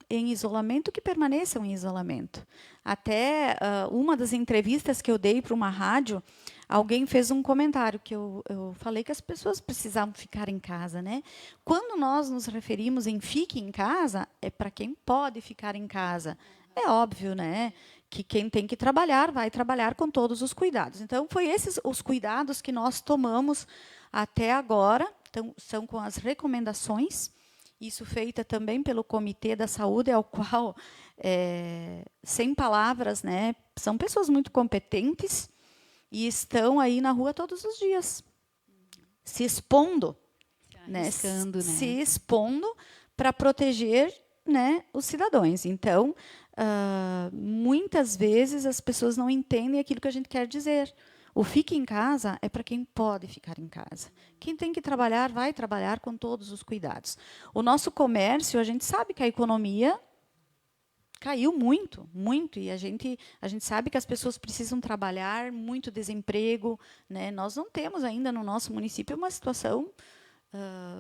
em isolamento, que permaneçam em isolamento. Até uma das entrevistas que eu dei para uma rádio, alguém fez um comentário que eu falei que as pessoas precisavam ficar em casa, né? Quando nós nos referimos em fique em casa, é para quem pode ficar em casa. É óbvio, né, que quem tem que trabalhar, vai trabalhar com todos os cuidados. Então, foi esses os cuidados que nós tomamos até agora. Então, são com as recomendações, isso feita também pelo Comitê da Saúde, ao qual, sem palavras, né, são pessoas muito competentes, e estão aí na rua todos os dias, se expondo, né, se expondo para proteger, né, os cidadãos. Então, muitas vezes as pessoas não entendem aquilo que a gente quer dizer. O fique em casa é para quem pode ficar em casa. Quem tem que trabalhar, vai trabalhar com todos os cuidados. O nosso comércio, a gente sabe que a economia caiu muito, muito, e a gente sabe que as pessoas precisam trabalhar, muito desemprego, né? Nós não temos ainda no nosso município uma situação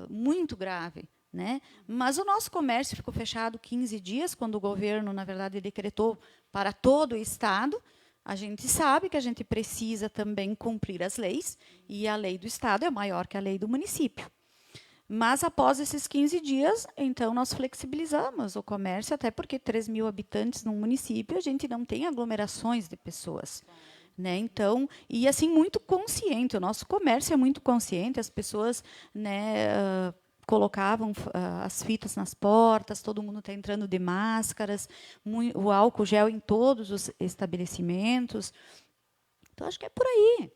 muito grave, né? Mas o nosso comércio ficou fechado 15 dias, quando o governo, na verdade, decretou para todo o estado. A gente sabe que a gente precisa também cumprir as leis, e a lei do estado é maior que a lei do município. Mas, após esses 15 dias, então, nós flexibilizamos o comércio, até porque 3.000 habitantes num município, a gente não tem aglomerações de pessoas. Né? Então, e assim, muito consciente, o nosso comércio é muito consciente, as pessoas, né, colocavam as fitas nas portas, todo mundo está entrando de máscaras, o álcool gel em todos os estabelecimentos. Então, acho que é por aí.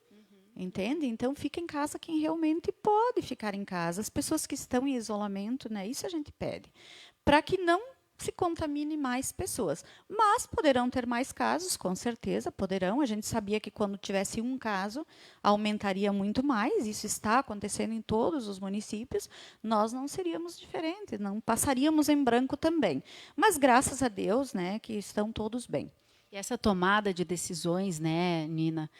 Entende? Então, fica em casa quem realmente pode ficar em casa. As pessoas que estão em isolamento, né, isso a gente pede, para que não se contamine mais pessoas. Mas poderão ter mais casos, com certeza, poderão. A gente sabia que quando tivesse um caso, aumentaria muito mais. Isso está acontecendo em todos os municípios. Nós não seríamos diferentes, não passaríamos em branco também. Mas, graças a Deus, né, que estão todos bem. E essa tomada de decisões, né, Nina,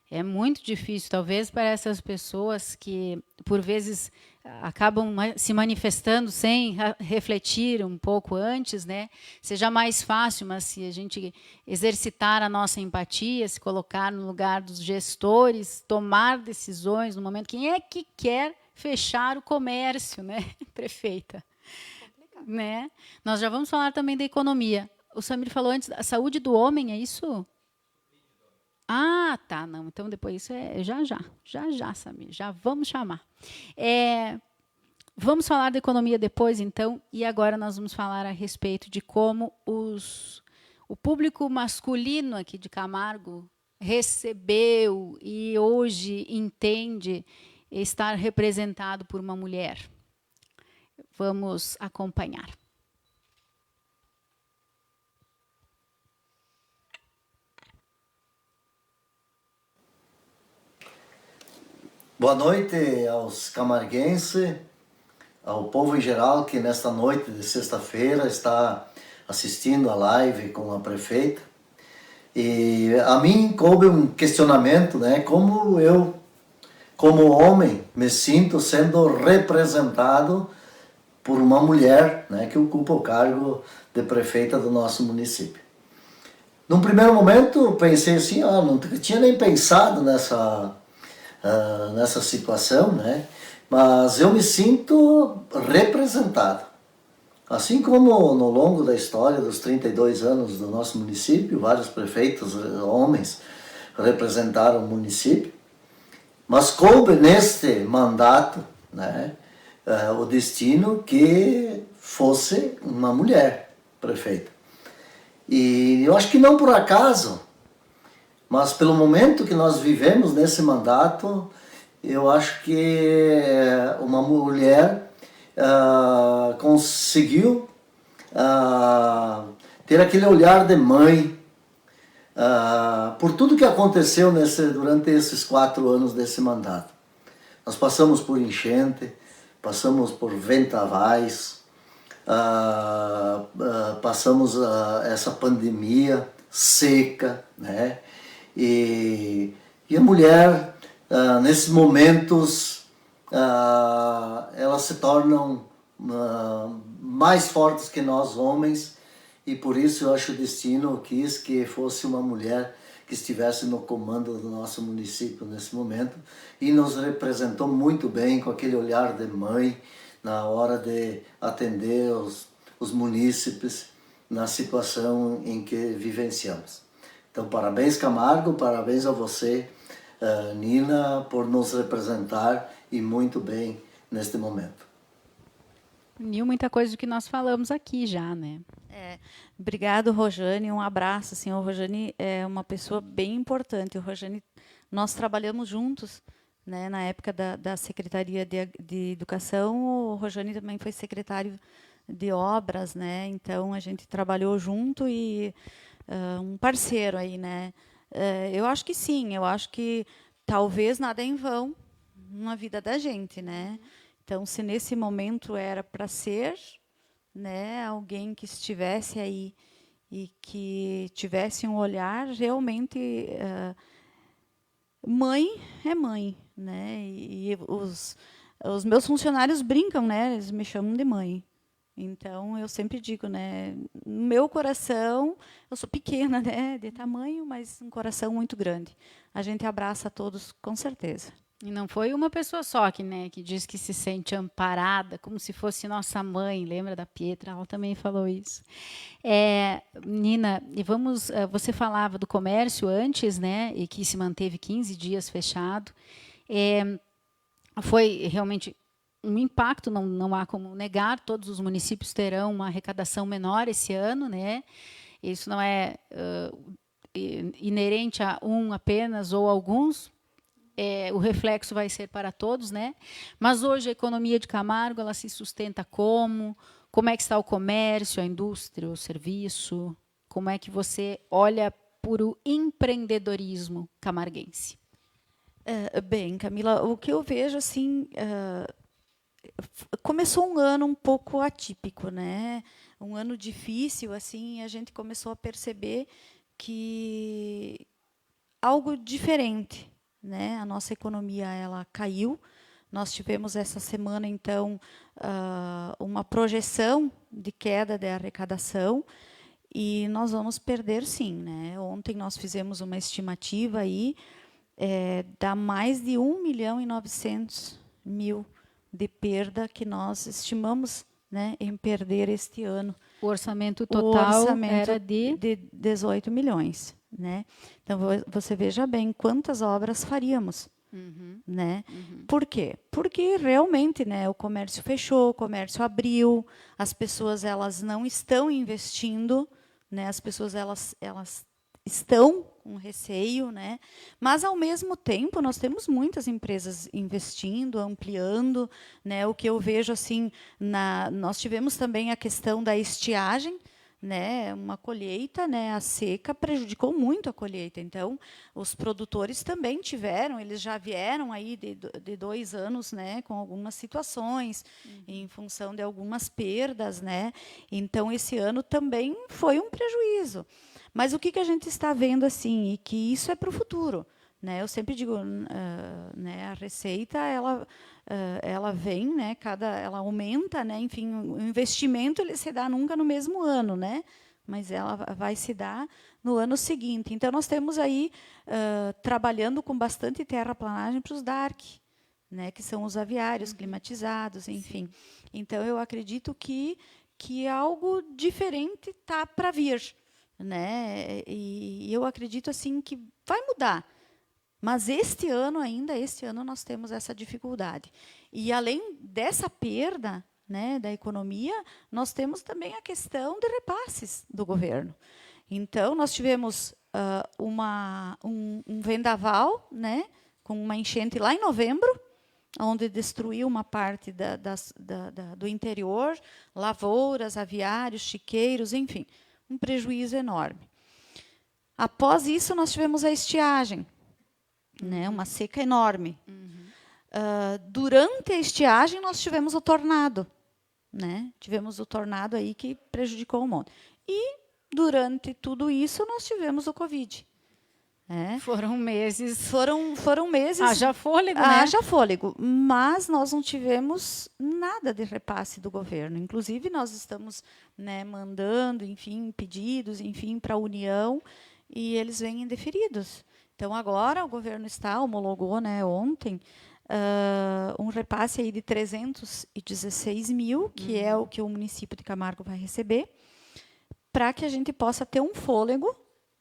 é muito difícil, talvez, para essas pessoas que, por vezes, acabam se manifestando sem refletir um pouco antes, né? Seja mais fácil, mas se a gente exercitar a nossa empatia, se colocar no lugar dos gestores, tomar decisões no momento. Quem é que quer fechar o comércio, né, prefeita? Né? Nós já vamos falar também da economia. O Samir falou antes da saúde do homem, é isso? Ah, tá, não. Então, depois isso é já, Samir, já vamos chamar. Vamos falar da economia depois, então, e agora nós vamos falar a respeito de como o público masculino aqui de Camargo recebeu e hoje entende estar representado por uma mulher. Vamos acompanhar. Boa noite aos camarguenses, ao povo em geral que nesta noite de sexta-feira está assistindo a live com a prefeita. E a mim coube um questionamento, né? Como eu, como homem, me sinto sendo representado por uma mulher, né, que ocupa o cargo de prefeita do nosso município. Num primeiro momento, pensei assim, não tinha nem pensado nessa situação, né? Mas eu me sinto representado. Assim como no longo da história dos 32 anos do nosso município, vários prefeitos homens representaram o município, mas coube neste mandato, né, o destino que fosse uma mulher prefeita. E eu acho que não por acaso, mas pelo momento que nós vivemos nesse mandato, eu acho que uma mulher conseguiu ter aquele olhar de mãe por tudo que aconteceu durante esses 4 anos desse mandato. Nós passamos por enchente, passamos por vendavais, passamos essa pandemia seca, né? E a mulher, nesses momentos, elas se tornam mais fortes que nós homens, e por isso eu acho que o destino quis que fosse uma mulher que estivesse no comando do nosso município nesse momento, e nos representou muito bem com aquele olhar de mãe na hora de atender os munícipes na situação em que vivenciamos. Então, parabéns, Camargo, parabéns a você, Nina, por nos representar e muito bem neste momento. Uniu muita coisa do que nós falamos aqui já, né? Obrigado, Rojane, um abraço. Assim, o Rojane é uma pessoa bem importante. O Rojane, nós trabalhamos juntos, né, na época da Secretaria de Educação. O Rojane também foi secretário de Obras, né? Então, a gente trabalhou junto e um parceiro aí, né? Eu acho que sim, eu acho que talvez nada é em vão na vida da gente, né? Então, se nesse momento era para ser, né, alguém que estivesse aí e que tivesse um olhar realmente mãe é mãe, né? E os meus funcionários brincam, né? Eles me chamam de mãe. Então eu sempre digo, né? No meu coração, eu sou pequena, né? De tamanho, mas um coração muito grande. A gente abraça todos, com certeza. E não foi uma pessoa só que diz que se sente amparada, como se fosse nossa mãe. Lembra da Pietra? Ela também falou isso. Nina, e vamos. Você falava do comércio antes, né? E que se manteve 15 dias fechado. Foi realmente um impacto, não há como negar. Todos os municípios terão uma arrecadação menor esse ano, né? Isso não é inerente a um apenas ou alguns. O reflexo vai ser para todos, né? Mas hoje a economia de Camargo, ela se sustenta como? Como é que está o comércio, a indústria, o serviço? Como é que você olha para o empreendedorismo camarguense? Bem, Camila, o que eu vejo assim, começou um ano um pouco atípico, né? Um ano difícil, assim, a gente começou a perceber que algo diferente, né? A nossa economia ela caiu. Nós tivemos essa semana então uma projeção de queda da arrecadação e nós vamos perder sim, né? Ontem nós fizemos uma estimativa aí dá mais de 1.900.000 de perda que nós estimamos, né, em perder este ano. O orçamento total era de 18 milhões. Né? Então, você veja bem quantas obras faríamos. Né? Por quê? Porque realmente, né, o comércio fechou, o comércio abriu, as pessoas elas não estão investindo, né? As pessoas elas estão com receio, né? Mas ao mesmo tempo nós temos muitas empresas investindo, ampliando, né? O que eu vejo assim, nós tivemos também a questão da estiagem, né? Uma colheita, né? A seca prejudicou muito a colheita. Então os produtores também eles já vieram aí de 2 anos, né? Com algumas situações em função de algumas perdas, né? Então esse ano também foi um prejuízo. Mas o que a gente está vendo assim, e que isso é para o futuro, né? Eu sempre digo, né, a receita ela vem, né? Ela aumenta, né? Enfim, o investimento ele se dá nunca no mesmo ano, né? Mas ela vai se dar no ano seguinte. Então nós temos aí trabalhando com bastante terraplanagem para os DARC, né? Que são os aviários climatizados, enfim. Então eu acredito que algo diferente está para vir. Né? E eu acredito assim que vai mudar, mas este ano nós temos essa dificuldade e além dessa perda, né, da economia, nós temos também a questão de repasses do governo. Então nós tivemos um vendaval, né, com uma enchente lá em novembro, onde destruiu uma parte do interior, lavouras, aviários, chiqueiros, enfim. Um prejuízo enorme. Após isso, nós tivemos a estiagem, né? Uma seca enorme. Durante a estiagem, nós tivemos o tornado. Né? Tivemos o tornado aí que prejudicou um monte. E, durante tudo isso, nós tivemos o Covid. Foram meses. Foram meses. Haja fôlego, né? Haja fôlego. Mas nós não tivemos nada de repasse do governo. Inclusive, nós estamos, né, mandando, enfim, pedidos, enfim, para a União, e eles vêm indeferidos. Então, agora o governo homologou, né, ontem, um repasse aí de 316 mil, que é o que o município de Camargo vai receber, para que a gente possa ter um fôlego,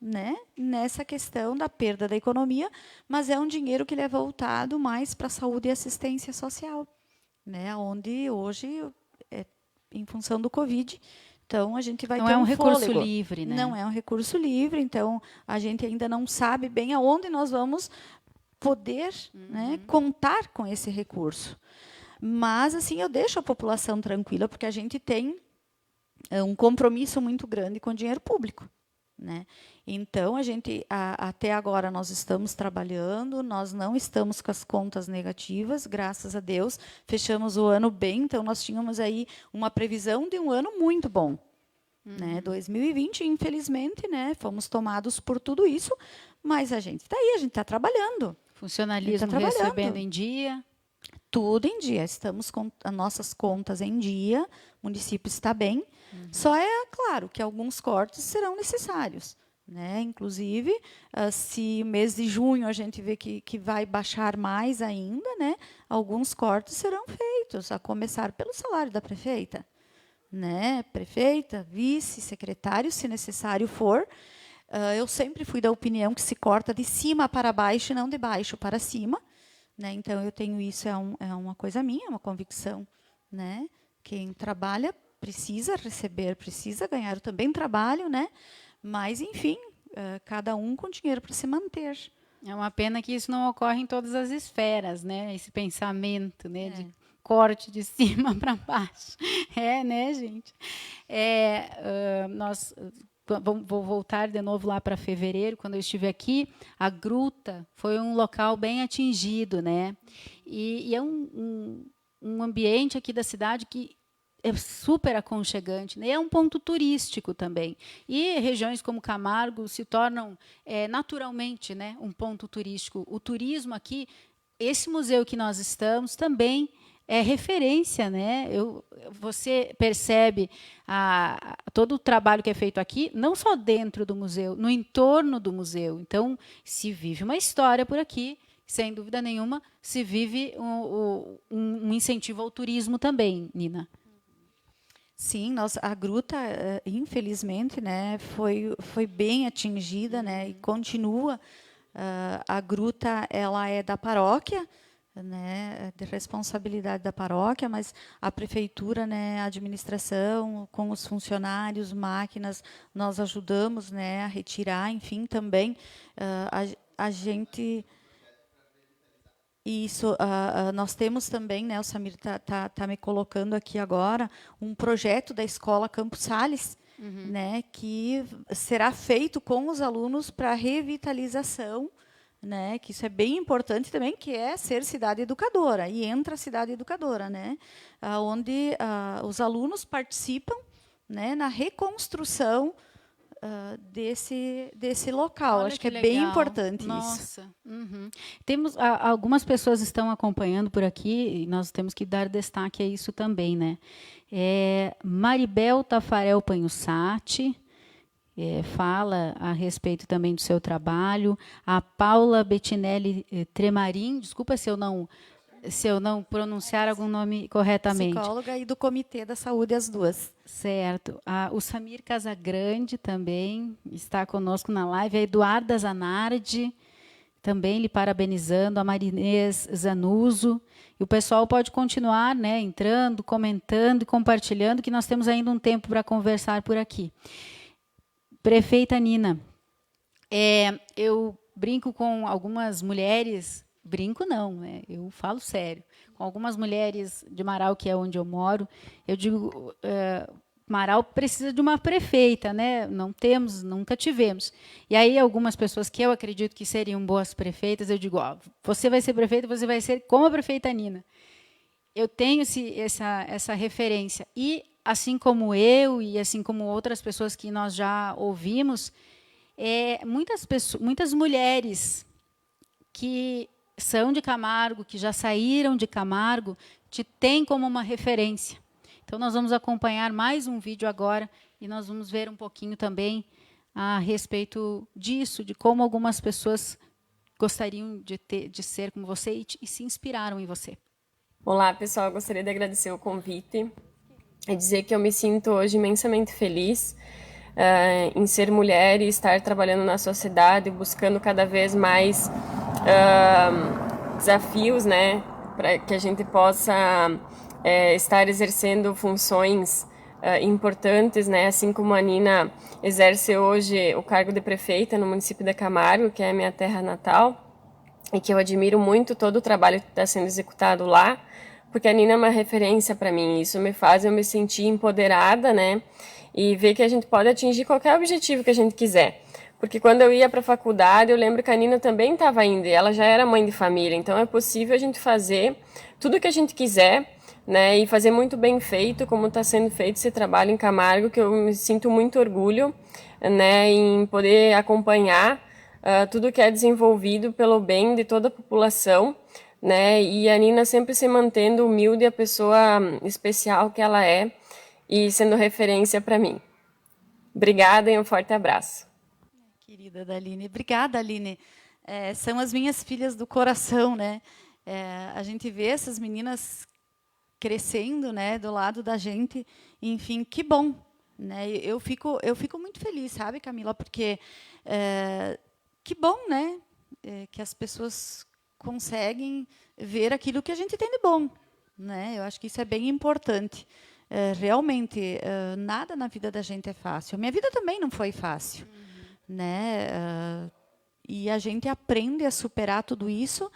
né, nessa questão da perda da economia, mas é um dinheiro que ele é voltado mais para a saúde e assistência social, né, onde hoje, em função do Covid, então a gente vai ter um fôlego. Não é um recurso livre, né? Não é um recurso livre, então a gente ainda não sabe bem aonde nós vamos poder, né, contar com esse recurso. Mas assim eu deixo a população tranquila, porque a gente tem um compromisso muito grande com o dinheiro público. Né? Então, a gente, até agora, nós estamos trabalhando, nós não estamos com as contas negativas, graças a Deus, fechamos o ano bem, então nós tínhamos aí uma previsão de um ano muito bom. Né? 2020, infelizmente, né, fomos tomados por tudo isso, mas a gente está aí, a gente está trabalhando. Funcionalismo recebendo em dia. Tudo em dia, estamos com as nossas contas em dia, o município está bem, só é claro que alguns cortes serão necessários. Né? Inclusive, se o mês de junho a gente vê que vai baixar mais ainda, né, alguns cortes serão feitos, a começar pelo salário da prefeita. Né? Prefeita, vice, secretário, se necessário for. Eu sempre fui da opinião que se corta de cima para baixo e não de baixo para cima. Né? Então, eu tenho isso, é uma coisa minha, é uma convicção. Né? Quem trabalha precisa receber, precisa ganhar. Eu também trabalho, né? Mas, enfim, cada um com dinheiro para se manter. É uma pena que isso não ocorre em todas as esferas, né? Esse pensamento, né? De corte de cima para baixo. Né, gente? Vou voltar de novo lá para fevereiro, quando eu estive aqui. A Gruta foi um local bem atingido, né? E é um ambiente aqui da cidade que é super aconchegante, né? É um ponto turístico também. E regiões como Camargo se tornam naturalmente, né, um ponto turístico. O turismo aqui, esse museu que nós estamos também é referência, né? Você percebe todo o trabalho que é feito aqui, não só dentro do museu, no entorno do museu. Então, se vive uma história por aqui, sem dúvida nenhuma, se vive um incentivo ao turismo também, Nina. Sim, a Gruta, infelizmente, né, foi bem atingida, né, e continua. A Gruta, ela é da paróquia, né, de responsabilidade da paróquia, mas a prefeitura, né, a administração, com os funcionários, máquinas, nós ajudamos, né, a retirar, enfim, também a gente... Isso, nós temos também, né, o Samir tá me colocando aqui agora, um projeto da Escola Campos Sales, né, que será feito com os alunos para revitalização, né, que isso é bem importante também, que é ser cidade educadora, e entra a cidade educadora, né, onde os alunos participam, né, na reconstrução desse local. Olha, acho que é legal. bem importante. Nossa. Isso. Temos algumas pessoas estão acompanhando por aqui e nós temos que dar destaque a isso também, né? Maribel Tafarel Panhussati fala a respeito também do seu trabalho. A Paula Bettinelli Tremarin, desculpa se eu não pronunciar algum nome corretamente. Psicóloga e do Comitê da Saúde, as duas. Certo. O Samir Casagrande também está conosco na live. A Eduarda Zanardi, também lhe parabenizando. A Marinês Zanuso. E o pessoal pode continuar, né, entrando, comentando e compartilhando, que nós temos ainda um tempo para conversar por aqui. Prefeita Nina, eu brinco com algumas mulheres... Brinco não, né? Eu falo sério. Com algumas mulheres de Marau, que é onde eu moro, eu digo, Marau precisa de uma prefeita, né? Não temos, nunca tivemos. E aí algumas pessoas que eu acredito que seriam boas prefeitas, eu digo, você vai ser prefeita, você vai ser como a prefeita Nina. Eu tenho essa referência. E assim como eu e assim como outras pessoas que nós já ouvimos, muitas mulheres que são de Camargo, que já saíram de Camargo, te têm como uma referência. Então, nós vamos acompanhar mais um vídeo agora e nós vamos ver um pouquinho também a respeito disso, de como algumas pessoas gostariam de ser como você e se inspiraram em você. Olá, pessoal. Eu gostaria de agradecer o convite e dizer que eu me sinto hoje imensamente feliz em ser mulher e estar trabalhando na sociedade, buscando cada vez mais desafios, né, para que a gente possa estar exercendo funções importantes, né, assim como a Nina exerce hoje o cargo de prefeita no município de Camargo, que é a minha terra natal, e que eu admiro muito todo o trabalho que está sendo executado lá, porque a Nina é uma referência para mim. Isso me faz eu me sentir empoderada, né, e ver que a gente pode atingir qualquer objetivo que a gente quiser. Porque quando eu ia para a faculdade, eu lembro que a Nina também estava indo, e ela já era mãe de família, então é possível a gente fazer tudo o que a gente quiser, né, e fazer muito bem feito, como está sendo feito esse trabalho em Camargo, que eu me sinto muito orgulho, né, em poder acompanhar tudo que é desenvolvido pelo bem de toda a população, né, e a Nina sempre se mantendo humilde, a pessoa especial que ela é, e sendo referência para mim. Obrigada e um forte abraço. Querida da Aline. Obrigada, Aline. São as minhas filhas do coração, né? A gente vê essas meninas crescendo, né, do lado da gente. Enfim, que bom, né? Eu fico muito feliz, sabe, Camila? Porque que bom, né? Que as pessoas conseguem ver aquilo que a gente tem de bom, né? Eu acho que isso é bem importante. Realmente, nada na vida da gente é fácil. Minha vida também não foi fácil, né? E a gente aprende a superar tudo isso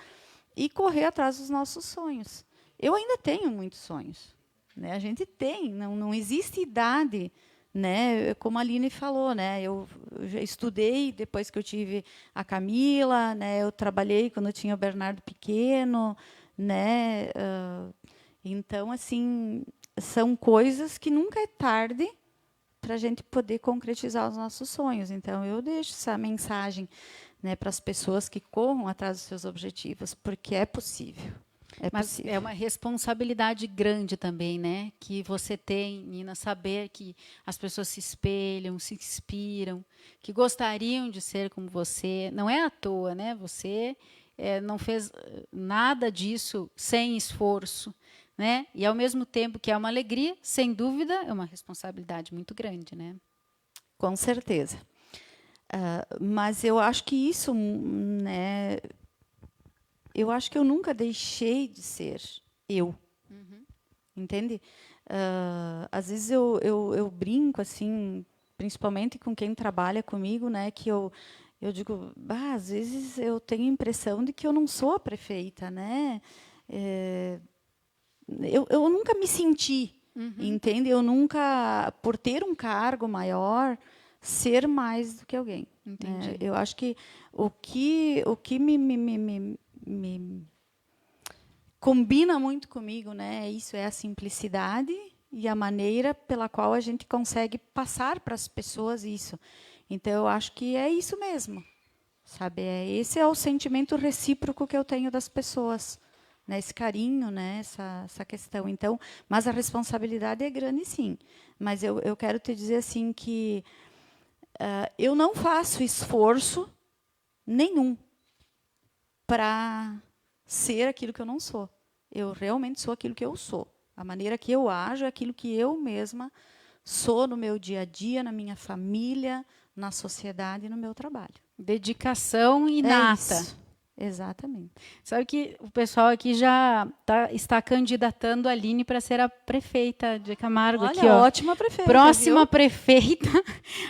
e correr atrás dos nossos sonhos. Eu ainda tenho muitos sonhos, né? A gente tem, não existe idade, né? Como a Aline falou, né? Eu já estudei depois que eu tive a Camila, né? Eu trabalhei quando eu tinha o Bernardo pequeno, né? Então, assim, são coisas que nunca é tarde para a gente poder concretizar os nossos sonhos. Então, eu deixo essa mensagem, né, para as pessoas que corram atrás dos seus objetivos, porque é possível. Mas é uma responsabilidade grande também, né? Que você tem, Nina, saber que as pessoas se espelham, se inspiram, que gostariam de ser como você. Não é à toa, né? Você não fez nada disso sem esforço, né? E, ao mesmo tempo que é uma alegria, sem dúvida, é uma responsabilidade muito grande, né? Com certeza. Mas eu acho que isso, né? Eu acho que eu nunca deixei de ser eu, entende? Às vezes eu brinco assim, principalmente com quem trabalha comigo, né? Que eu digo, às vezes eu tenho a impressão de que eu não sou a prefeita, né? Eu nunca me senti, entende? Eu nunca, por ter um cargo maior, ser mais do que alguém. Entendi. Eu acho que o que me combina muito comigo, né? Isso é a simplicidade e a maneira pela qual a gente consegue passar para as pessoas isso. Então, eu acho que é isso mesmo, sabe? Esse é o sentimento recíproco que eu tenho das pessoas, né? Esse carinho, né? Essa questão. Então, mas a responsabilidade é grande, sim. Mas eu quero te dizer assim que eu não faço esforço nenhum para ser aquilo que eu não sou. Eu realmente sou aquilo que eu sou. A maneira que eu ajo é aquilo que eu mesma sou no meu dia a dia, na minha família, na sociedade e no meu trabalho. Dedicação inata. Isso. Exatamente. Sabe que o pessoal aqui já está candidatando a Aline para ser a prefeita de Camargo. Olha, aqui, ó. ótima prefeita. Próxima viu? prefeita,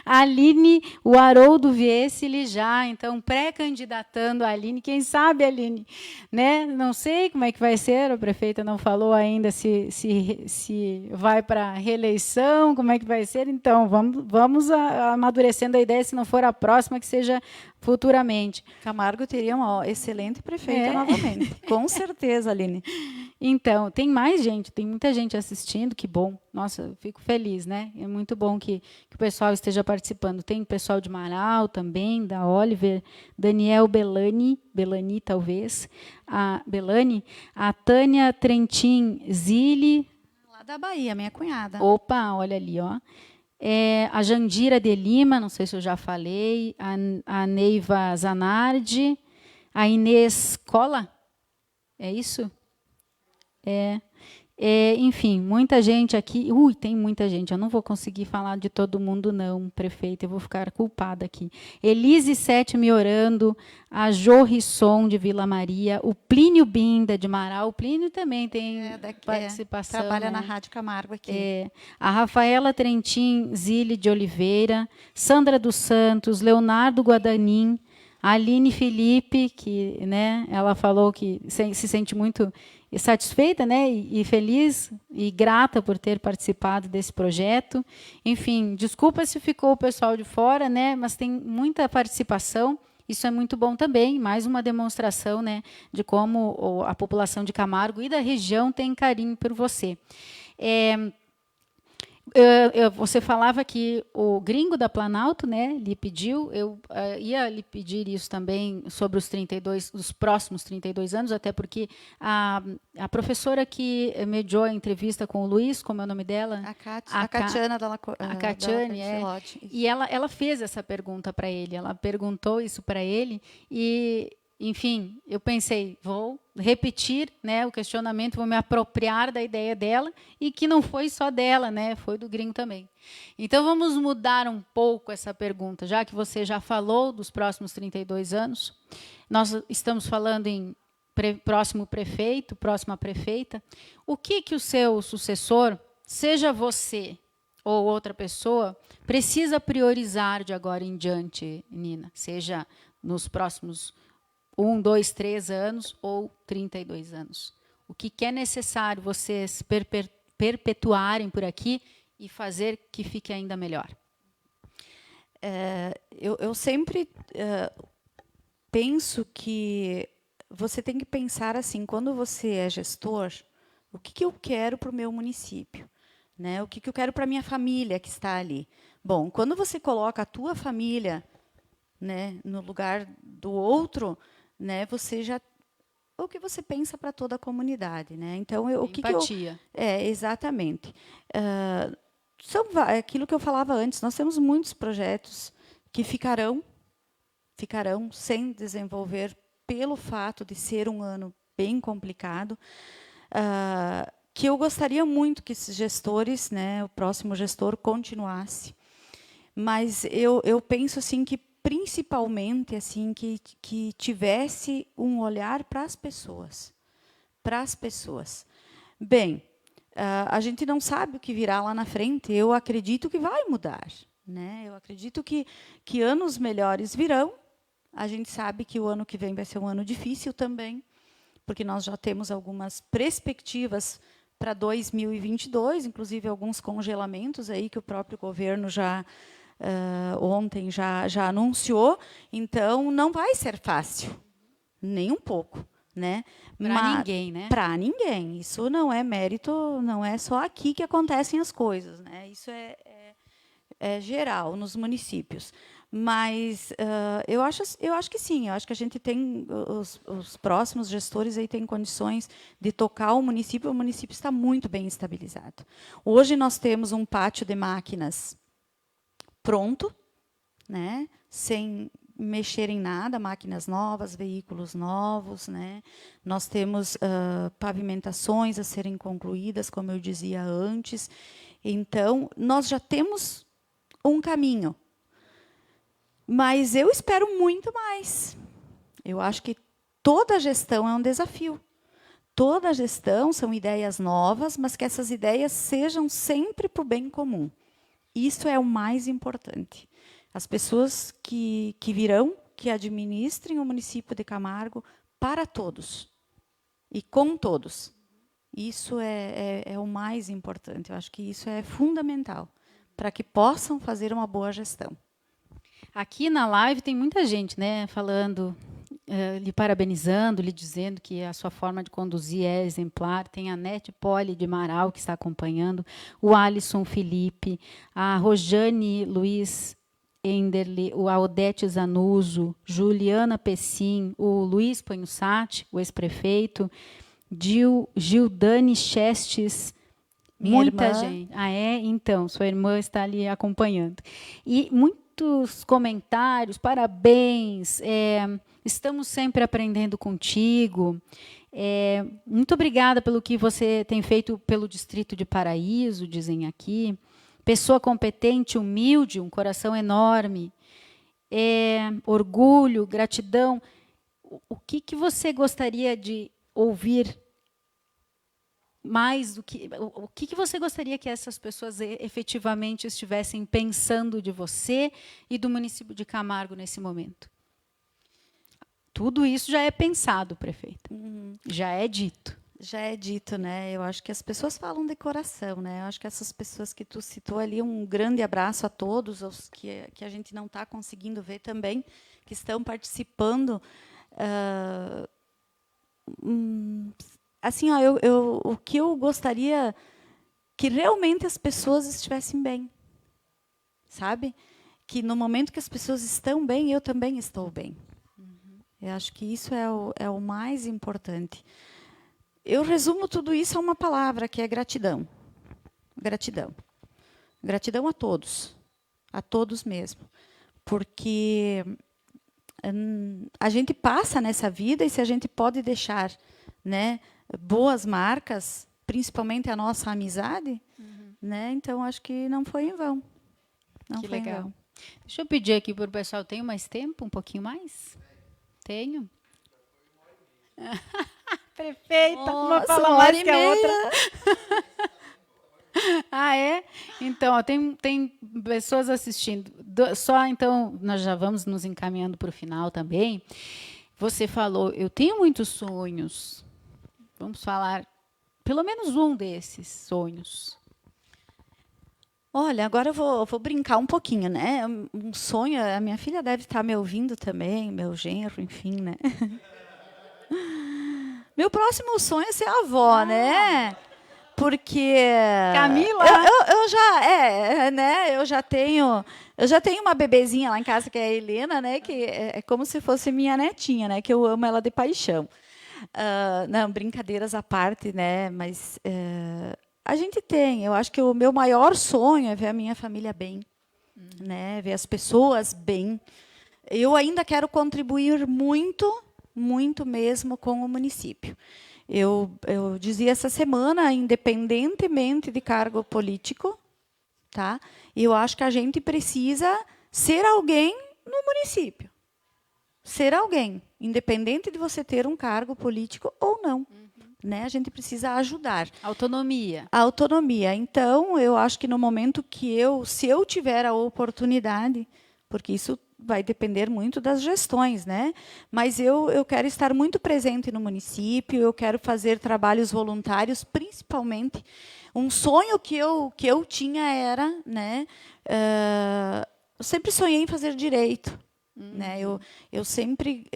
a Aline, o Haroldo Viessili já, então, pré-candidatando a Aline. Quem sabe, Aline, né? Não sei como é que vai ser, a prefeita não falou ainda se vai para a reeleição, como é que vai ser. Então, vamos amadurecendo a ideia, se não for a próxima, que seja futuramente. Camargo teria uma excelente prefeita novamente. Com certeza, Aline. Então, tem mais gente, tem muita gente assistindo, que bom. Nossa, eu fico feliz, né? É muito bom que o pessoal esteja participando. Tem o pessoal de Marau também, da Oliver, Daniel Belani talvez, a Belani, a Tânia Trentin Zilli. Lá da Bahia, minha cunhada. Opa, olha ali, ó. A Jandira de Lima, não sei se eu já falei, a Neiva Zanardi, a Inês Cola, é isso? Enfim, muita gente aqui. Tem muita gente. Eu não vou conseguir falar de todo mundo, não, prefeita. Eu vou ficar culpada aqui. Elise Sete me orando, a Jo Risson de Vila Maria, o Plínio Binda de Marau. O Plínio também tem participação. Trabalha né? na Rádio Camargo aqui. A Rafaela Trentin Zilli de Oliveira, Sandra dos Santos, Leonardo Guadanin, a Aline Felipe, que, né, ela falou que se sente muito satisfeita, né, e feliz e grata por ter participado desse projeto. Enfim, desculpa se ficou o pessoal de fora, né, mas tem muita participação Isso é muito bom também, mais uma demonstração, né, de como a população de Camargo e da região tem carinho por você. Você falava que o gringo da Planalto, né, lhe pediu, eu ia lhe pedir isso também sobre os próximos 32 anos, até porque a professora que mediou a entrevista com o Luiz, como é o nome dela? A Catiana a Catiane, e ela fez essa pergunta para ele, ela perguntou isso para ele, e, enfim, eu pensei, vou repetir, né, o questionamento, vou me apropriar da ideia dela, e que não foi só dela, né, foi do gringo também. Então, vamos mudar um pouco essa pergunta, já que você já falou dos próximos 32 anos, nós estamos falando em próximo prefeito, próxima prefeita, o que o seu sucessor, seja você ou outra pessoa, precisa priorizar de agora em diante, Nina, seja nos próximos 1, 2, 3 anos ou 32 anos. O que é necessário vocês perpetuarem por aqui e fazer que fique ainda melhor? Eu sempre penso que você tem que pensar assim, quando você é gestor, o que eu quero para o meu município? Né? O que eu quero para a minha família que está ali? Bom, quando você coloca a tua família, né, no lugar do outro, né, você já o que você pensa para toda a comunidade, né? Então empatia. Exatamente. São aquilo que eu falava antes. Nós temos muitos projetos que ficarão sem desenvolver pelo fato de ser um ano bem complicado. Que eu gostaria muito que esses gestores, né, o próximo gestor continuasse, mas eu penso assim que principalmente assim que tivesse um olhar para as pessoas, Bem, a gente não sabe o que virá lá na frente. Eu acredito que vai mudar, né? Eu acredito que anos melhores virão. A gente sabe que o ano que vem vai ser um ano difícil também, porque nós já temos algumas perspectivas para 2022, inclusive alguns congelamentos aí que o próprio governo já ontem já anunciou. Então, não vai ser fácil, nem um pouco, né? Para ninguém, né? Para ninguém. Isso não é mérito, não é só aqui que acontecem as coisas, né? Isso é geral nos municípios. Mas eu acho que sim, eu acho que a gente tem, os próximos gestores aí têm condições de tocar o município está muito bem estabilizado. Hoje nós temos um pátio de máquinas pronto, né, sem mexer em nada, máquinas novas, veículos novos, né? Nós temos pavimentações a serem concluídas, como eu dizia antes. Então, nós já temos um caminho. Mas eu espero muito mais. Eu acho que toda gestão é um desafio. Toda gestão são ideias novas, mas que essas ideias sejam sempre para o bem comum. Isso é o mais importante. As pessoas que virão, que administrem o município de Camargo para todos e com todos. Isso é o mais importante. Eu acho que isso é fundamental para que possam fazer uma boa gestão. Aqui na live tem muita gente, né, falando, lhe parabenizando, lhe dizendo que a sua forma de conduzir é exemplar. Tem a Nete Poli de Marau, que está acompanhando, o Alisson Felipe, a Rojane Luiz Enderle, a Odete Zanuso, Juliana Pessim, o Luiz Panhussati, o ex-prefeito, Gildane Chestes, muita gente. Ah, é? Então, sua irmã está ali acompanhando. E muitos comentários, parabéns, estamos sempre aprendendo contigo. Muito obrigada pelo que você tem feito pelo Distrito de Paraíso, dizem aqui. Pessoa competente, humilde, um coração enorme. Orgulho, gratidão. O que você gostaria de ouvir mais do que... O que você gostaria que essas pessoas efetivamente estivessem pensando de você e do município de Camargo nesse momento? Tudo isso já é pensado, prefeita. Já é dito. Já é dito, né? Eu acho que as pessoas falam de coração, né? Eu acho que essas pessoas que tu citou ali, um grande abraço a todos, os que a gente não está conseguindo ver também, que estão participando. Assim, ó, o que eu gostaria que realmente as pessoas estivessem bem, sabe? Que no momento que as pessoas estão bem, eu também estou bem. Eu acho que isso é o mais importante. Eu resumo tudo isso a uma palavra, que é gratidão. Gratidão. Gratidão a todos mesmo. Porque a gente passa nessa vida e se a gente pode deixar, né, boas marcas, principalmente a nossa amizade, né, então acho que não foi em vão. Não Que foi legal. em vão. Deixa eu pedir aqui para o pessoal, tem mais tempo? Um pouquinho mais? Tenho. Prefeita, uma Nossa, fala uma mais hora e que a outra. meia. Ah, é? Então, ó, tem pessoas assistindo. Só então, nós já vamos nos encaminhando para o final também. Você falou, eu tenho muitos sonhos. Vamos falar pelo menos um desses sonhos. Olha, agora eu vou brincar um pouquinho, né? Um sonho, a minha filha deve estar me ouvindo também, meu genro, enfim, né? Meu próximo sonho é ser avó, né? Porque Camila! eu já né? Eu já tenho uma bebezinha lá em casa que é a Helena, né? Que é como se fosse minha netinha, né? Que eu amo ela de paixão. Não, brincadeiras à parte, né? Mas a gente tem. Eu acho que o meu maior sonho é ver a minha família bem, né? Ver as pessoas bem. Eu ainda quero contribuir muito, muito mesmo com o município. Eu dizia essa semana, independentemente de cargo político, tá? Eu acho que a gente precisa ser alguém no município. Ser alguém, independente de você ter um cargo político ou não. Né? A gente precisa ajudar. Autonomia. A autonomia. Então, eu acho que no momento que se eu tiver a oportunidade, porque isso vai depender muito das gestões, né? Mas eu quero estar muito presente no município, eu quero fazer trabalhos voluntários, principalmente. Um sonho que eu tinha era, né? Eu sempre sonhei em fazer direito. Né? Eu sempre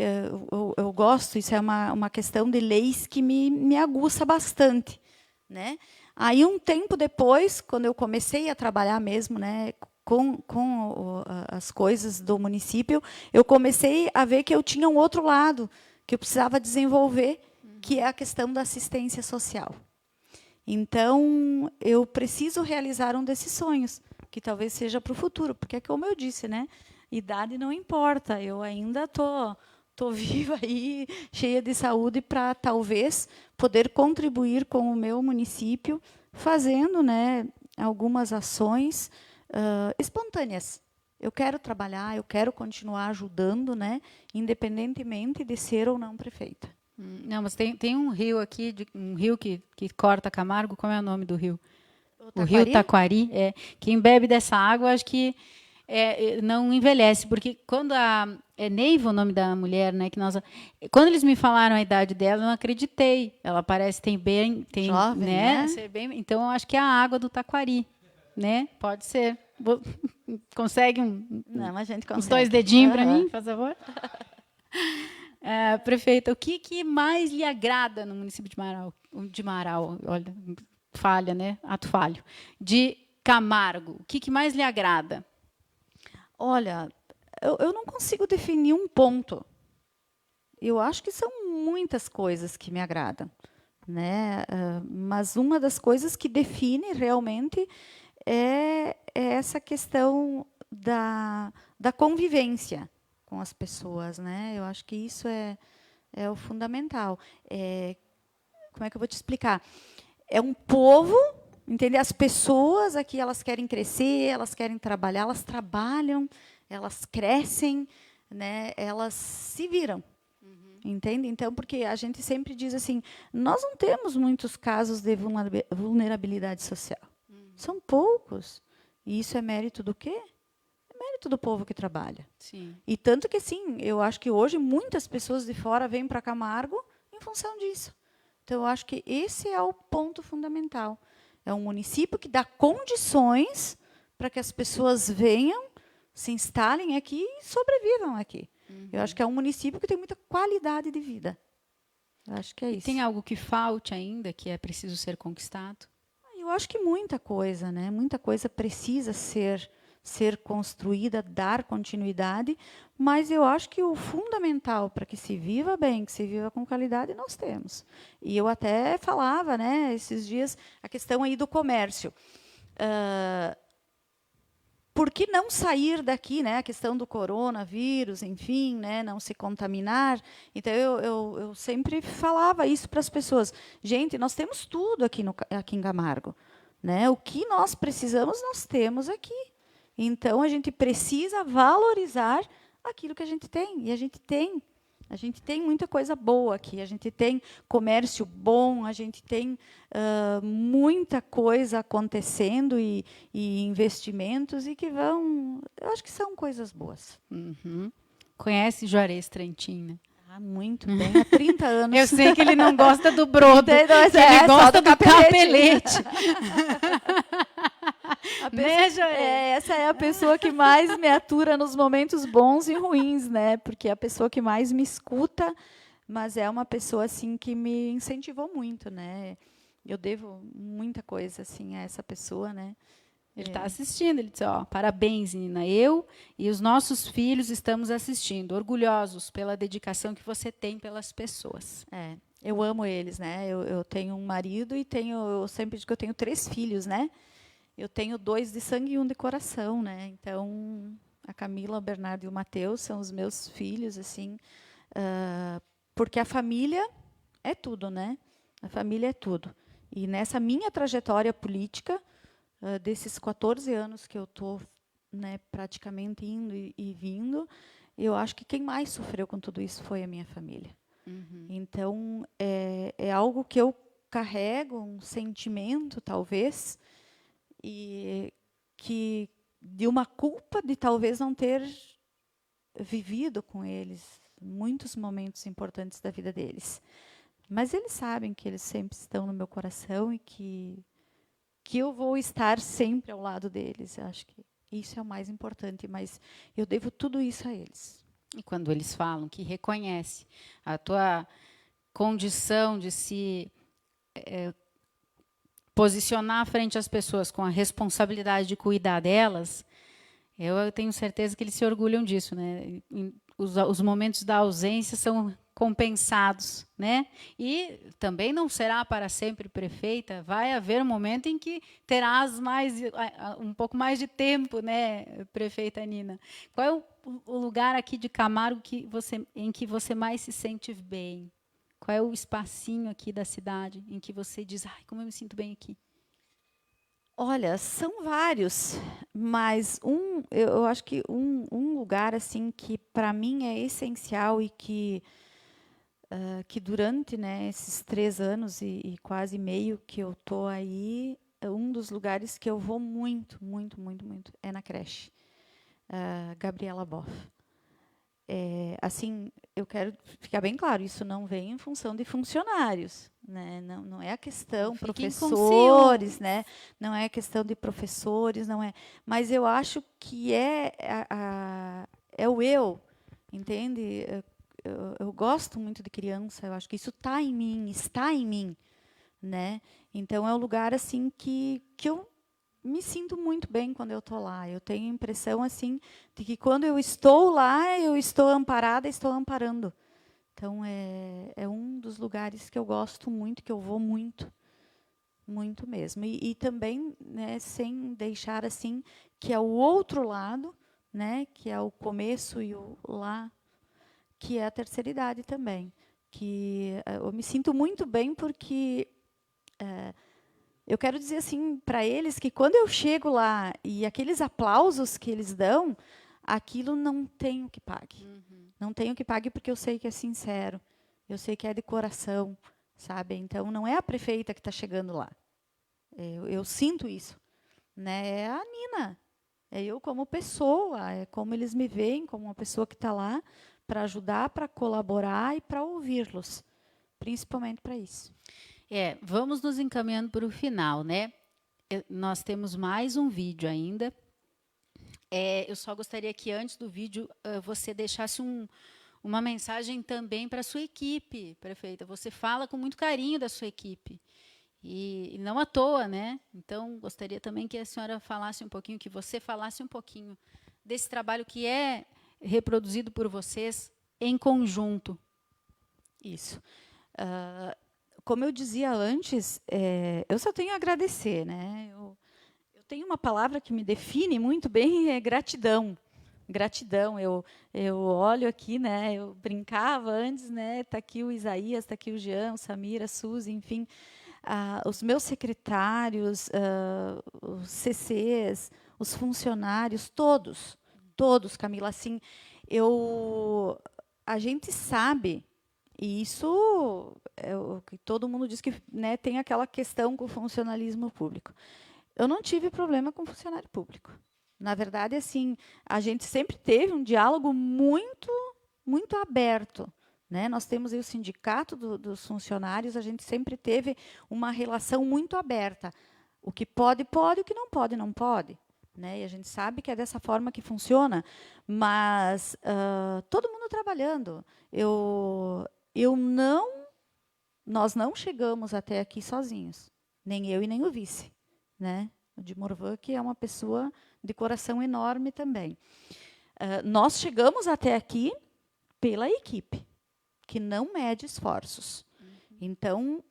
eu gosto, isso é uma questão de leis que me aguça bastante. Né? Aí, um tempo depois, quando eu comecei a trabalhar mesmo, né, com as coisas do município, eu comecei a ver que eu tinha um outro lado que eu precisava desenvolver, que é a questão da assistência social. Então, eu preciso realizar um desses sonhos, que talvez seja para o futuro, porque, como eu disse, né, idade não importa, eu ainda tô viva aí, cheia de saúde, para talvez poder contribuir com o meu município, fazendo, né, algumas ações espontâneas. Eu quero trabalhar, eu quero continuar ajudando, né, independentemente de ser ou não prefeita. Não, mas tem um rio aqui, um rio que corta Camargo. Como é o nome do rio? O rio Taquari. Quem bebe dessa água, acho que não envelhece, porque quando é Neiva o nome da mulher, né? Quando eles me falaram a idade dela, eu não acreditei. Ela parece tem jovem, né? né? Então eu acho que é a água do Taquari, né? Pode ser. Consegue Não, a gente consegue. uns 2 dedinhos para mim, por favor? Prefeita, o que mais lhe agrada no município de Marau? Olha, falha, né? Ato falho. De Camargo, o que mais lhe agrada? Olha, eu não consigo definir um ponto. Eu acho que são muitas coisas que me agradam, né? Mas uma das coisas que define realmente é essa questão da convivência com as pessoas, né? Eu acho que isso é o fundamental. Como é que eu vou te explicar? É um povo, entende? As pessoas aqui, elas querem crescer, elas querem trabalhar, elas trabalham, elas crescem, né? Elas se viram. Entende? Então, porque a gente sempre diz assim, nós não temos muitos casos de vulnerabilidade social. São poucos. E isso é mérito do quê? É mérito do povo que trabalha. Sim. E tanto que, sim, eu acho que hoje muitas pessoas de fora vêm para Camargo em função disso. Então, eu acho que esse é o ponto fundamental. É um município que dá condições para que as pessoas venham, se instalem aqui e sobrevivam aqui. Eu acho que é um município que tem muita qualidade de vida. Eu acho que é isso. Tem algo que falte ainda, que é preciso ser conquistado? Eu acho que muita coisa, né? Muita coisa precisa ser construída, dar continuidade, mas eu acho que o fundamental para que se viva bem, que se viva com qualidade, nós temos. E eu até falava, né, esses dias, a questão aí do comércio. Por que não sair daqui, né? A questão do coronavírus, enfim, né? Não se contaminar. Então, eu sempre falava isso para as pessoas. Gente, nós temos tudo aqui em Camargo, né? O que nós precisamos, nós temos aqui. Então, a gente precisa valorizar aquilo que a gente tem. E a gente tem. A gente tem muita coisa boa aqui. A gente tem comércio bom, a gente tem muita coisa acontecendo e investimentos e que vão... Eu acho que são coisas boas. Uhum. Conhece Juarez Trentin, né? Ah, muito bem. Há 30 anos. Eu sei que ele não gosta do brodo, Ele gosta do capelete. Essa é a pessoa que mais me atura nos momentos bons e ruins, né? Porque é a pessoa que mais me escuta, mas é uma pessoa assim que me incentivou muito, né? Eu devo muita coisa assim a essa pessoa, né? Ele está assistindo, ele disse, ó, parabéns, Nina, eu e os nossos filhos estamos assistindo, orgulhosos pela dedicação que você tem pelas pessoas. Eu amo eles, né? Eu tenho um marido e eu sempre digo que eu tenho 3 filhos, né? Eu tenho 2 de sangue e 1 de coração, né? Então, a Camila, o Bernardo e o Matheus são os meus filhos, assim, porque a família é tudo, né? A família é tudo. E nessa minha trajetória política, desses 14 anos que eu estou, né, praticamente indo e vindo, eu acho que quem mais sofreu com tudo isso foi a minha família. Uhum. Então, é algo que eu carrego, um sentimento, talvez, e que de uma culpa de talvez não ter vivido com eles muitos momentos importantes da vida deles. Mas eles sabem que eles sempre estão no meu coração e que eu vou estar sempre ao lado deles. Eu acho que isso é o mais importante, mas eu devo tudo isso a eles. E quando eles falam que reconhece a tua condição de se posicionar frente às pessoas com a responsabilidade de cuidar delas, eu tenho certeza que eles se orgulham disso, né? Os momentos da ausência são compensados, né? E também não será para sempre prefeita, vai haver um momento em que terás um pouco mais de tempo, né, prefeita Nina? Qual é o lugar aqui de Camargo em que você mais se sente bem? Qual é o espacinho aqui da cidade em que você diz, ai, como eu me sinto bem aqui? Olha, são vários, mas eu acho que um lugar assim que para mim é essencial e que durante, né, esses 3 anos e quase meio que eu tô aí, um dos lugares que eu vou muito é na creche, Gabriela Boff. Assim, eu quero ficar bem claro, isso não vem em função de funcionários, né? Não é a questão professores, né? Não é a questão de professores, não é. Mas eu acho que é o eu, entende? Eu gosto muito de criança, eu acho que isso está em mim, né? Então é um lugar assim que eu me sinto muito bem quando eu estou lá. Eu tenho a impressão assim de que quando eu estou lá, eu estou amparada, estou amparando. Então é um dos lugares que eu gosto muito, que eu vou muito mesmo. E também, né, sem deixar assim que é o outro lado, né, que é o começo e o lá, que é a terceira idade também, que eu me sinto muito bem porque eu quero dizer assim para eles que quando eu chego lá e aqueles aplausos que eles dão, aquilo não tem o que pague. Uhum. Não tem o que pague porque eu sei que é sincero, eu sei que é de coração, sabe? Então não é a prefeita que está chegando lá. Eu sinto isso, né? É a Nina, é eu como pessoa, é como eles me veem como uma pessoa que está lá para ajudar, para colaborar e para ouvi-los. principalmente para isso. Vamos nos encaminhando para o final, né? Nós temos mais um vídeo ainda. Eu só gostaria que, antes do vídeo, você deixasse uma mensagem também para a sua equipe, prefeita. Você fala com muito carinho da sua equipe. E não à toa, né? Então, gostaria também que a senhora falasse um pouquinho, que você falasse um pouquinho desse trabalho que é reproduzido por vocês em conjunto. Isso. Como eu dizia antes, eu só tenho a agradecer, né? Eu tenho uma palavra que me define muito bem, é gratidão. Gratidão. Eu olho aqui, né? Eu brincava antes, né? Tá aqui o Isaías, tá aqui o Jean, o Samir, a Suzy, enfim, os meus secretários, os CCs, os funcionários, todos, Camila, assim, a gente sabe. E isso é o que todo mundo diz que, né, tem aquela questão com o funcionalismo público. Eu não tive problema com funcionário público. Na verdade, assim, a gente sempre teve um diálogo muito, muito aberto, né? Nós temos aí o sindicato dos funcionários, a gente sempre teve uma relação muito aberta. O que pode, pode, o que não pode, não pode. Né? E a gente sabe que é dessa forma que funciona, mas todo mundo trabalhando. Nós não chegamos até aqui sozinhos, nem eu e nem o vice, né? O de Morvan, que é uma pessoa de coração enorme também. Nós chegamos até aqui pela equipe, que não mede esforços. Então,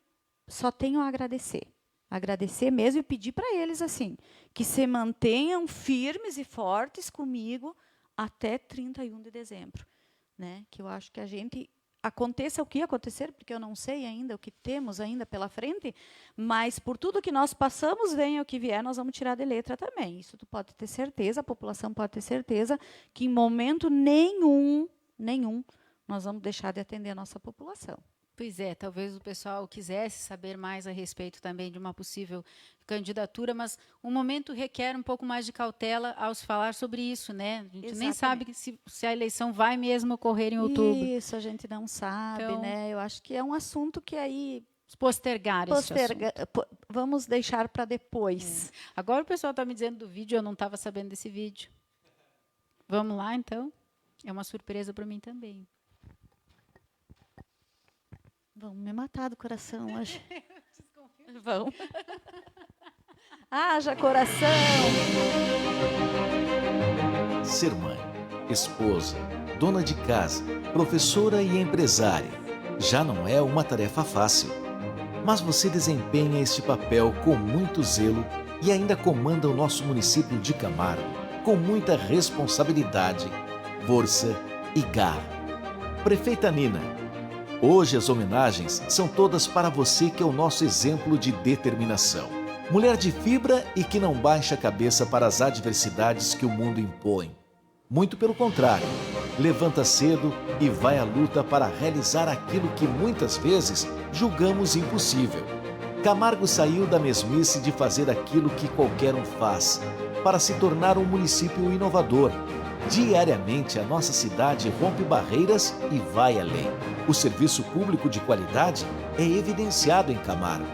só tenho a agradecer. Agradecer mesmo e pedir para eles assim, que se mantenham firmes e fortes comigo até 31 de dezembro. Né? Que eu acho que a gente aconteça o que acontecer, porque eu não sei ainda o que temos ainda pela frente, mas por tudo que nós passamos, venha o que vier, nós vamos tirar de letra também. Isso tu pode ter certeza, a população pode ter certeza, que em momento nenhum, nós vamos deixar de atender a nossa população. Pois é, talvez o pessoal quisesse saber mais a respeito também de uma possível candidatura, mas o momento requer um pouco mais de cautela ao se falar sobre isso, né? A gente nem sabe se a eleição vai mesmo ocorrer em outubro. Isso, a gente não sabe, então, né? Eu acho que é um assunto que aí... Vamos deixar para depois. Agora o pessoal está me dizendo do vídeo, eu não estava sabendo desse vídeo. Vamos lá, então? É uma surpresa para mim também. Vão me matar do coração hoje. Vão. Haja coração! Ser mãe, esposa, dona de casa, professora e empresária já não é uma tarefa fácil. Mas você desempenha este papel com muito zelo e ainda comanda o nosso município de Camargo com muita responsabilidade, força e garra. Prefeita Nina, hoje as homenagens são todas para você, que é o nosso exemplo de determinação. Mulher de fibra e que não baixa a cabeça para as adversidades que o mundo impõe. Muito pelo contrário, levanta cedo e vai à luta para realizar aquilo que muitas vezes julgamos impossível. Camargo saiu da mesmice de fazer aquilo que qualquer um faz, para se tornar um município inovador. Diariamente, a nossa cidade rompe barreiras e vai além. O serviço público de qualidade é evidenciado em Camargo,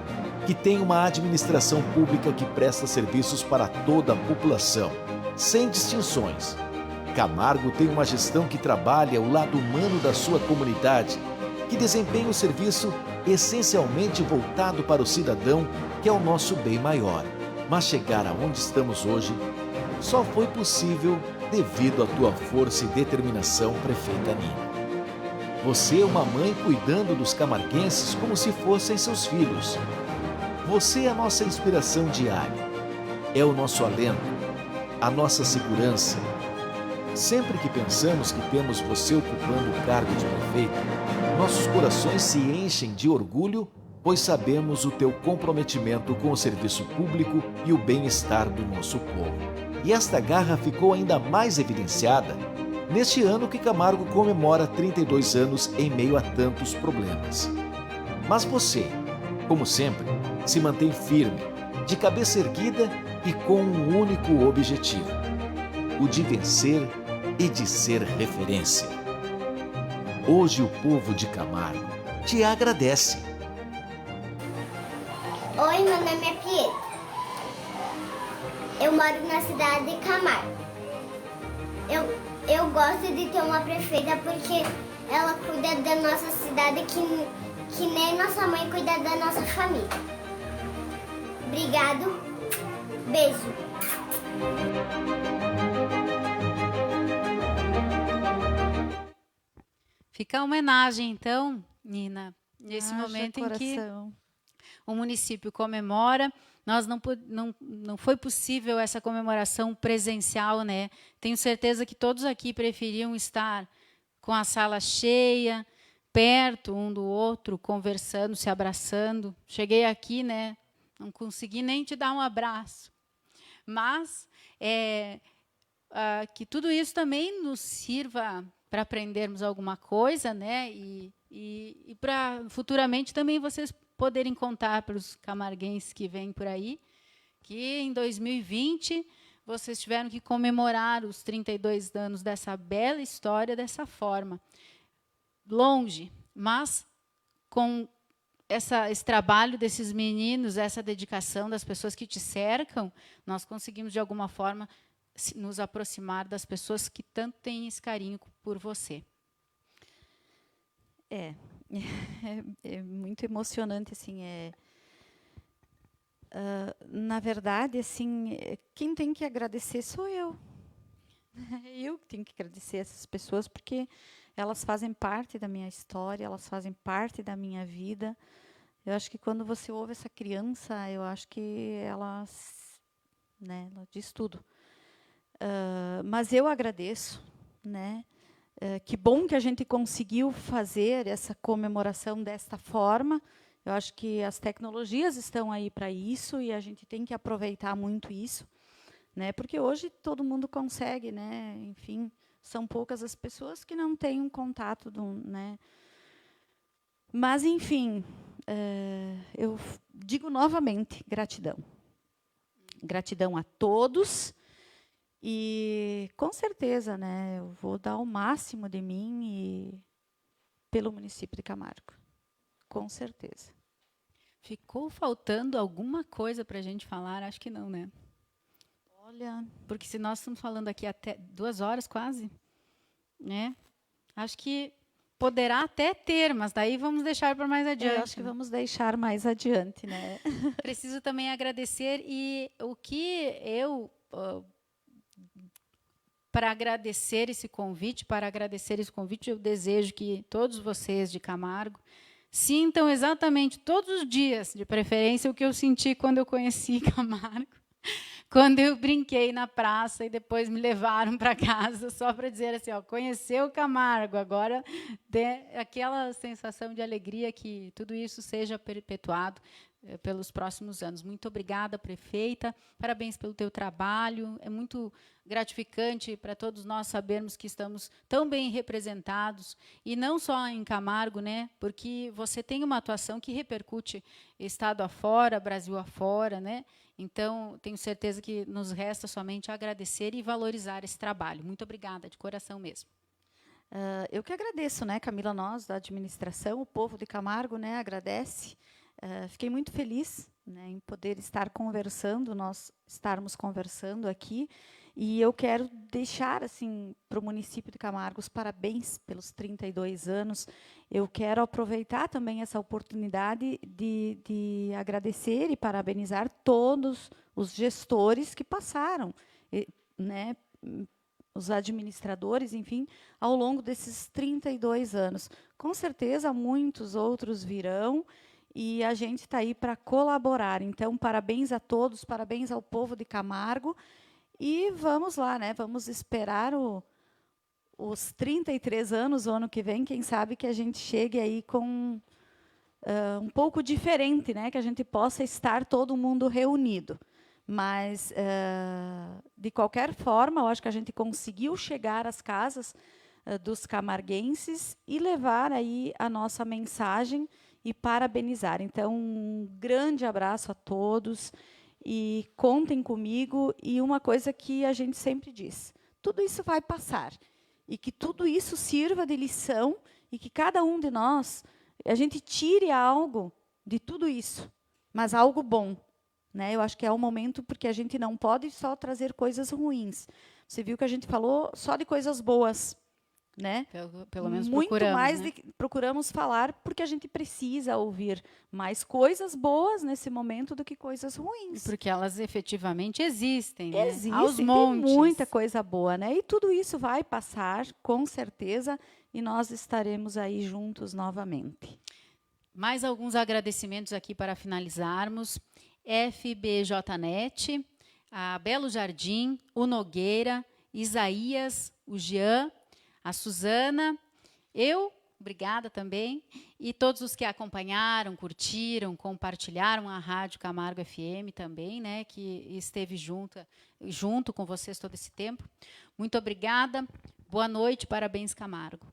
que tem uma administração pública que presta serviços para toda a população, sem distinções. Camargo tem uma gestão que trabalha o lado humano da sua comunidade, que desempenha o serviço essencialmente voltado para o cidadão, que é o nosso bem maior. Mas chegar aonde estamos hoje só foi possível devido à tua força e determinação, prefeita Nina. Você é uma mãe cuidando dos camarguenses como se fossem seus filhos. Você é a nossa inspiração diária. É o nosso alento, a nossa segurança. Sempre que pensamos que temos você ocupando o cargo de prefeita, nossos corações se enchem de orgulho, pois sabemos o teu comprometimento com o serviço público e o bem-estar do nosso povo. E esta garra ficou ainda mais evidenciada neste ano que Camargo comemora 32 anos em meio a tantos problemas. Mas você, como sempre, se mantém firme, de cabeça erguida e com um único objetivo: o de vencer e de ser referência. Hoje o povo de Camargo te agradece. Oi, meu nome é Pietro. Eu moro na cidade de Camargo. Eu gosto de ter uma prefeita porque ela cuida da nossa cidade que nem nossa mãe cuida da nossa família. Obrigado. Beijo. Fica a homenagem, então, Nina, nesse Haja momento em que coração. o município comemora. Não foi possível essa comemoração presencial, né? Tenho certeza que todos aqui preferiam estar com a sala cheia, perto um do outro, conversando, se abraçando. Cheguei aqui, né? Não consegui nem te dar um abraço. Mas que tudo isso também nos sirva para aprendermos alguma coisa, né? E para futuramente também vocês poderem contar para os camarguenses que vêm por aí, que em 2020 vocês tiveram que comemorar os 32 anos dessa bela história dessa forma. Longe, mas com esse trabalho desses meninos, essa dedicação das pessoas que te cercam, nós conseguimos, de alguma forma, nos aproximar das pessoas que tanto têm esse carinho por você. É muito emocionante, assim, na verdade, assim, quem tem que agradecer sou eu. Eu que tenho que agradecer essas pessoas, porque elas fazem parte da minha história, elas fazem parte da minha vida. Eu acho que quando você ouve essa criança, eu acho que ela diz tudo. Mas eu agradeço, né? Que bom que a gente conseguiu fazer essa comemoração desta forma. Eu acho que as tecnologias estão aí para isso e a gente tem que aproveitar muito isso, né? Porque hoje todo mundo consegue, né? Enfim, são poucas as pessoas que não têm um contato, né? Mas, enfim, eu digo novamente, gratidão. Gratidão a todos. E, com certeza, né, eu vou dar o máximo de mim pelo município de Camargo. Com certeza. Ficou faltando alguma coisa para a gente falar? Acho que não, né? Olha, porque se nós estamos falando aqui até 2 horas quase, né? Acho que poderá até ter, mas daí vamos deixar para mais adiante. Eu acho que vamos deixar mais adiante, né? Preciso também agradecer e o que eu para agradecer esse convite, eu desejo que todos vocês de Camargo sintam exatamente todos os dias, de preferência, o que eu senti quando eu conheci Camargo, quando eu brinquei na praça e depois me levaram para casa, só para dizer assim, ó, conheceu Camargo, agora aquela sensação de alegria que tudo isso seja perpetuado pelos próximos anos. Muito obrigada, prefeita, parabéns pelo teu trabalho, é muito gratificante para todos nós sabermos que estamos tão bem representados, e não só em Camargo, né, porque você tem uma atuação que repercute estado afora, Brasil afora, né, então tenho certeza que nos resta somente agradecer e valorizar esse trabalho. Muito obrigada, de coração mesmo. Eu que agradeço, né, Camila, nós da administração, o povo de Camargo, né, agradece. Fiquei muito feliz, né, em poder estar conversando, nós estarmos conversando aqui, e eu quero deixar assim para o município de Camargo os parabéns pelos 32 anos. Eu quero aproveitar também essa oportunidade de agradecer e parabenizar todos os gestores que passaram, né, os administradores, enfim, ao longo desses 32 anos. Com certeza, muitos outros virão, e a gente está aí para colaborar. Então, parabéns a todos, parabéns ao povo de Camargo. E vamos lá, né? Vamos esperar os 33 anos, o ano que vem, quem sabe que a gente chegue aí com um pouco diferente, né? Que a gente possa estar todo mundo reunido. Mas, de qualquer forma, eu acho que a gente conseguiu chegar às casas dos camarguenses e levar aí a nossa mensagem e parabenizar. Então, um grande abraço a todos e contem comigo. E uma coisa que a gente sempre diz, tudo isso vai passar e que tudo isso sirva de lição e que cada um de nós a gente tire algo de tudo isso, mas algo bom. Né? Eu acho que é o momento, porque a gente não pode só trazer coisas ruins. Você viu que a gente falou só de coisas boas. Né? Pelo menos muito procuramos, mais né? procuramos falar, porque a gente precisa ouvir mais coisas boas nesse momento do que coisas ruins. Porque elas efetivamente existem, né? Existem, Aos montes. tem muita coisa boa, né? E tudo isso vai passar, com certeza, e nós estaremos aí juntos novamente. Mais alguns agradecimentos aqui para finalizarmos. FBJnet, a Belo Jardim, o Nogueira, Isaías, o Jean, a Suzana, obrigada também, e todos os que acompanharam, curtiram, compartilharam a Rádio Camargo FM também, né, que esteve junto com vocês todo esse tempo. Muito obrigada, boa noite, parabéns, Camargo.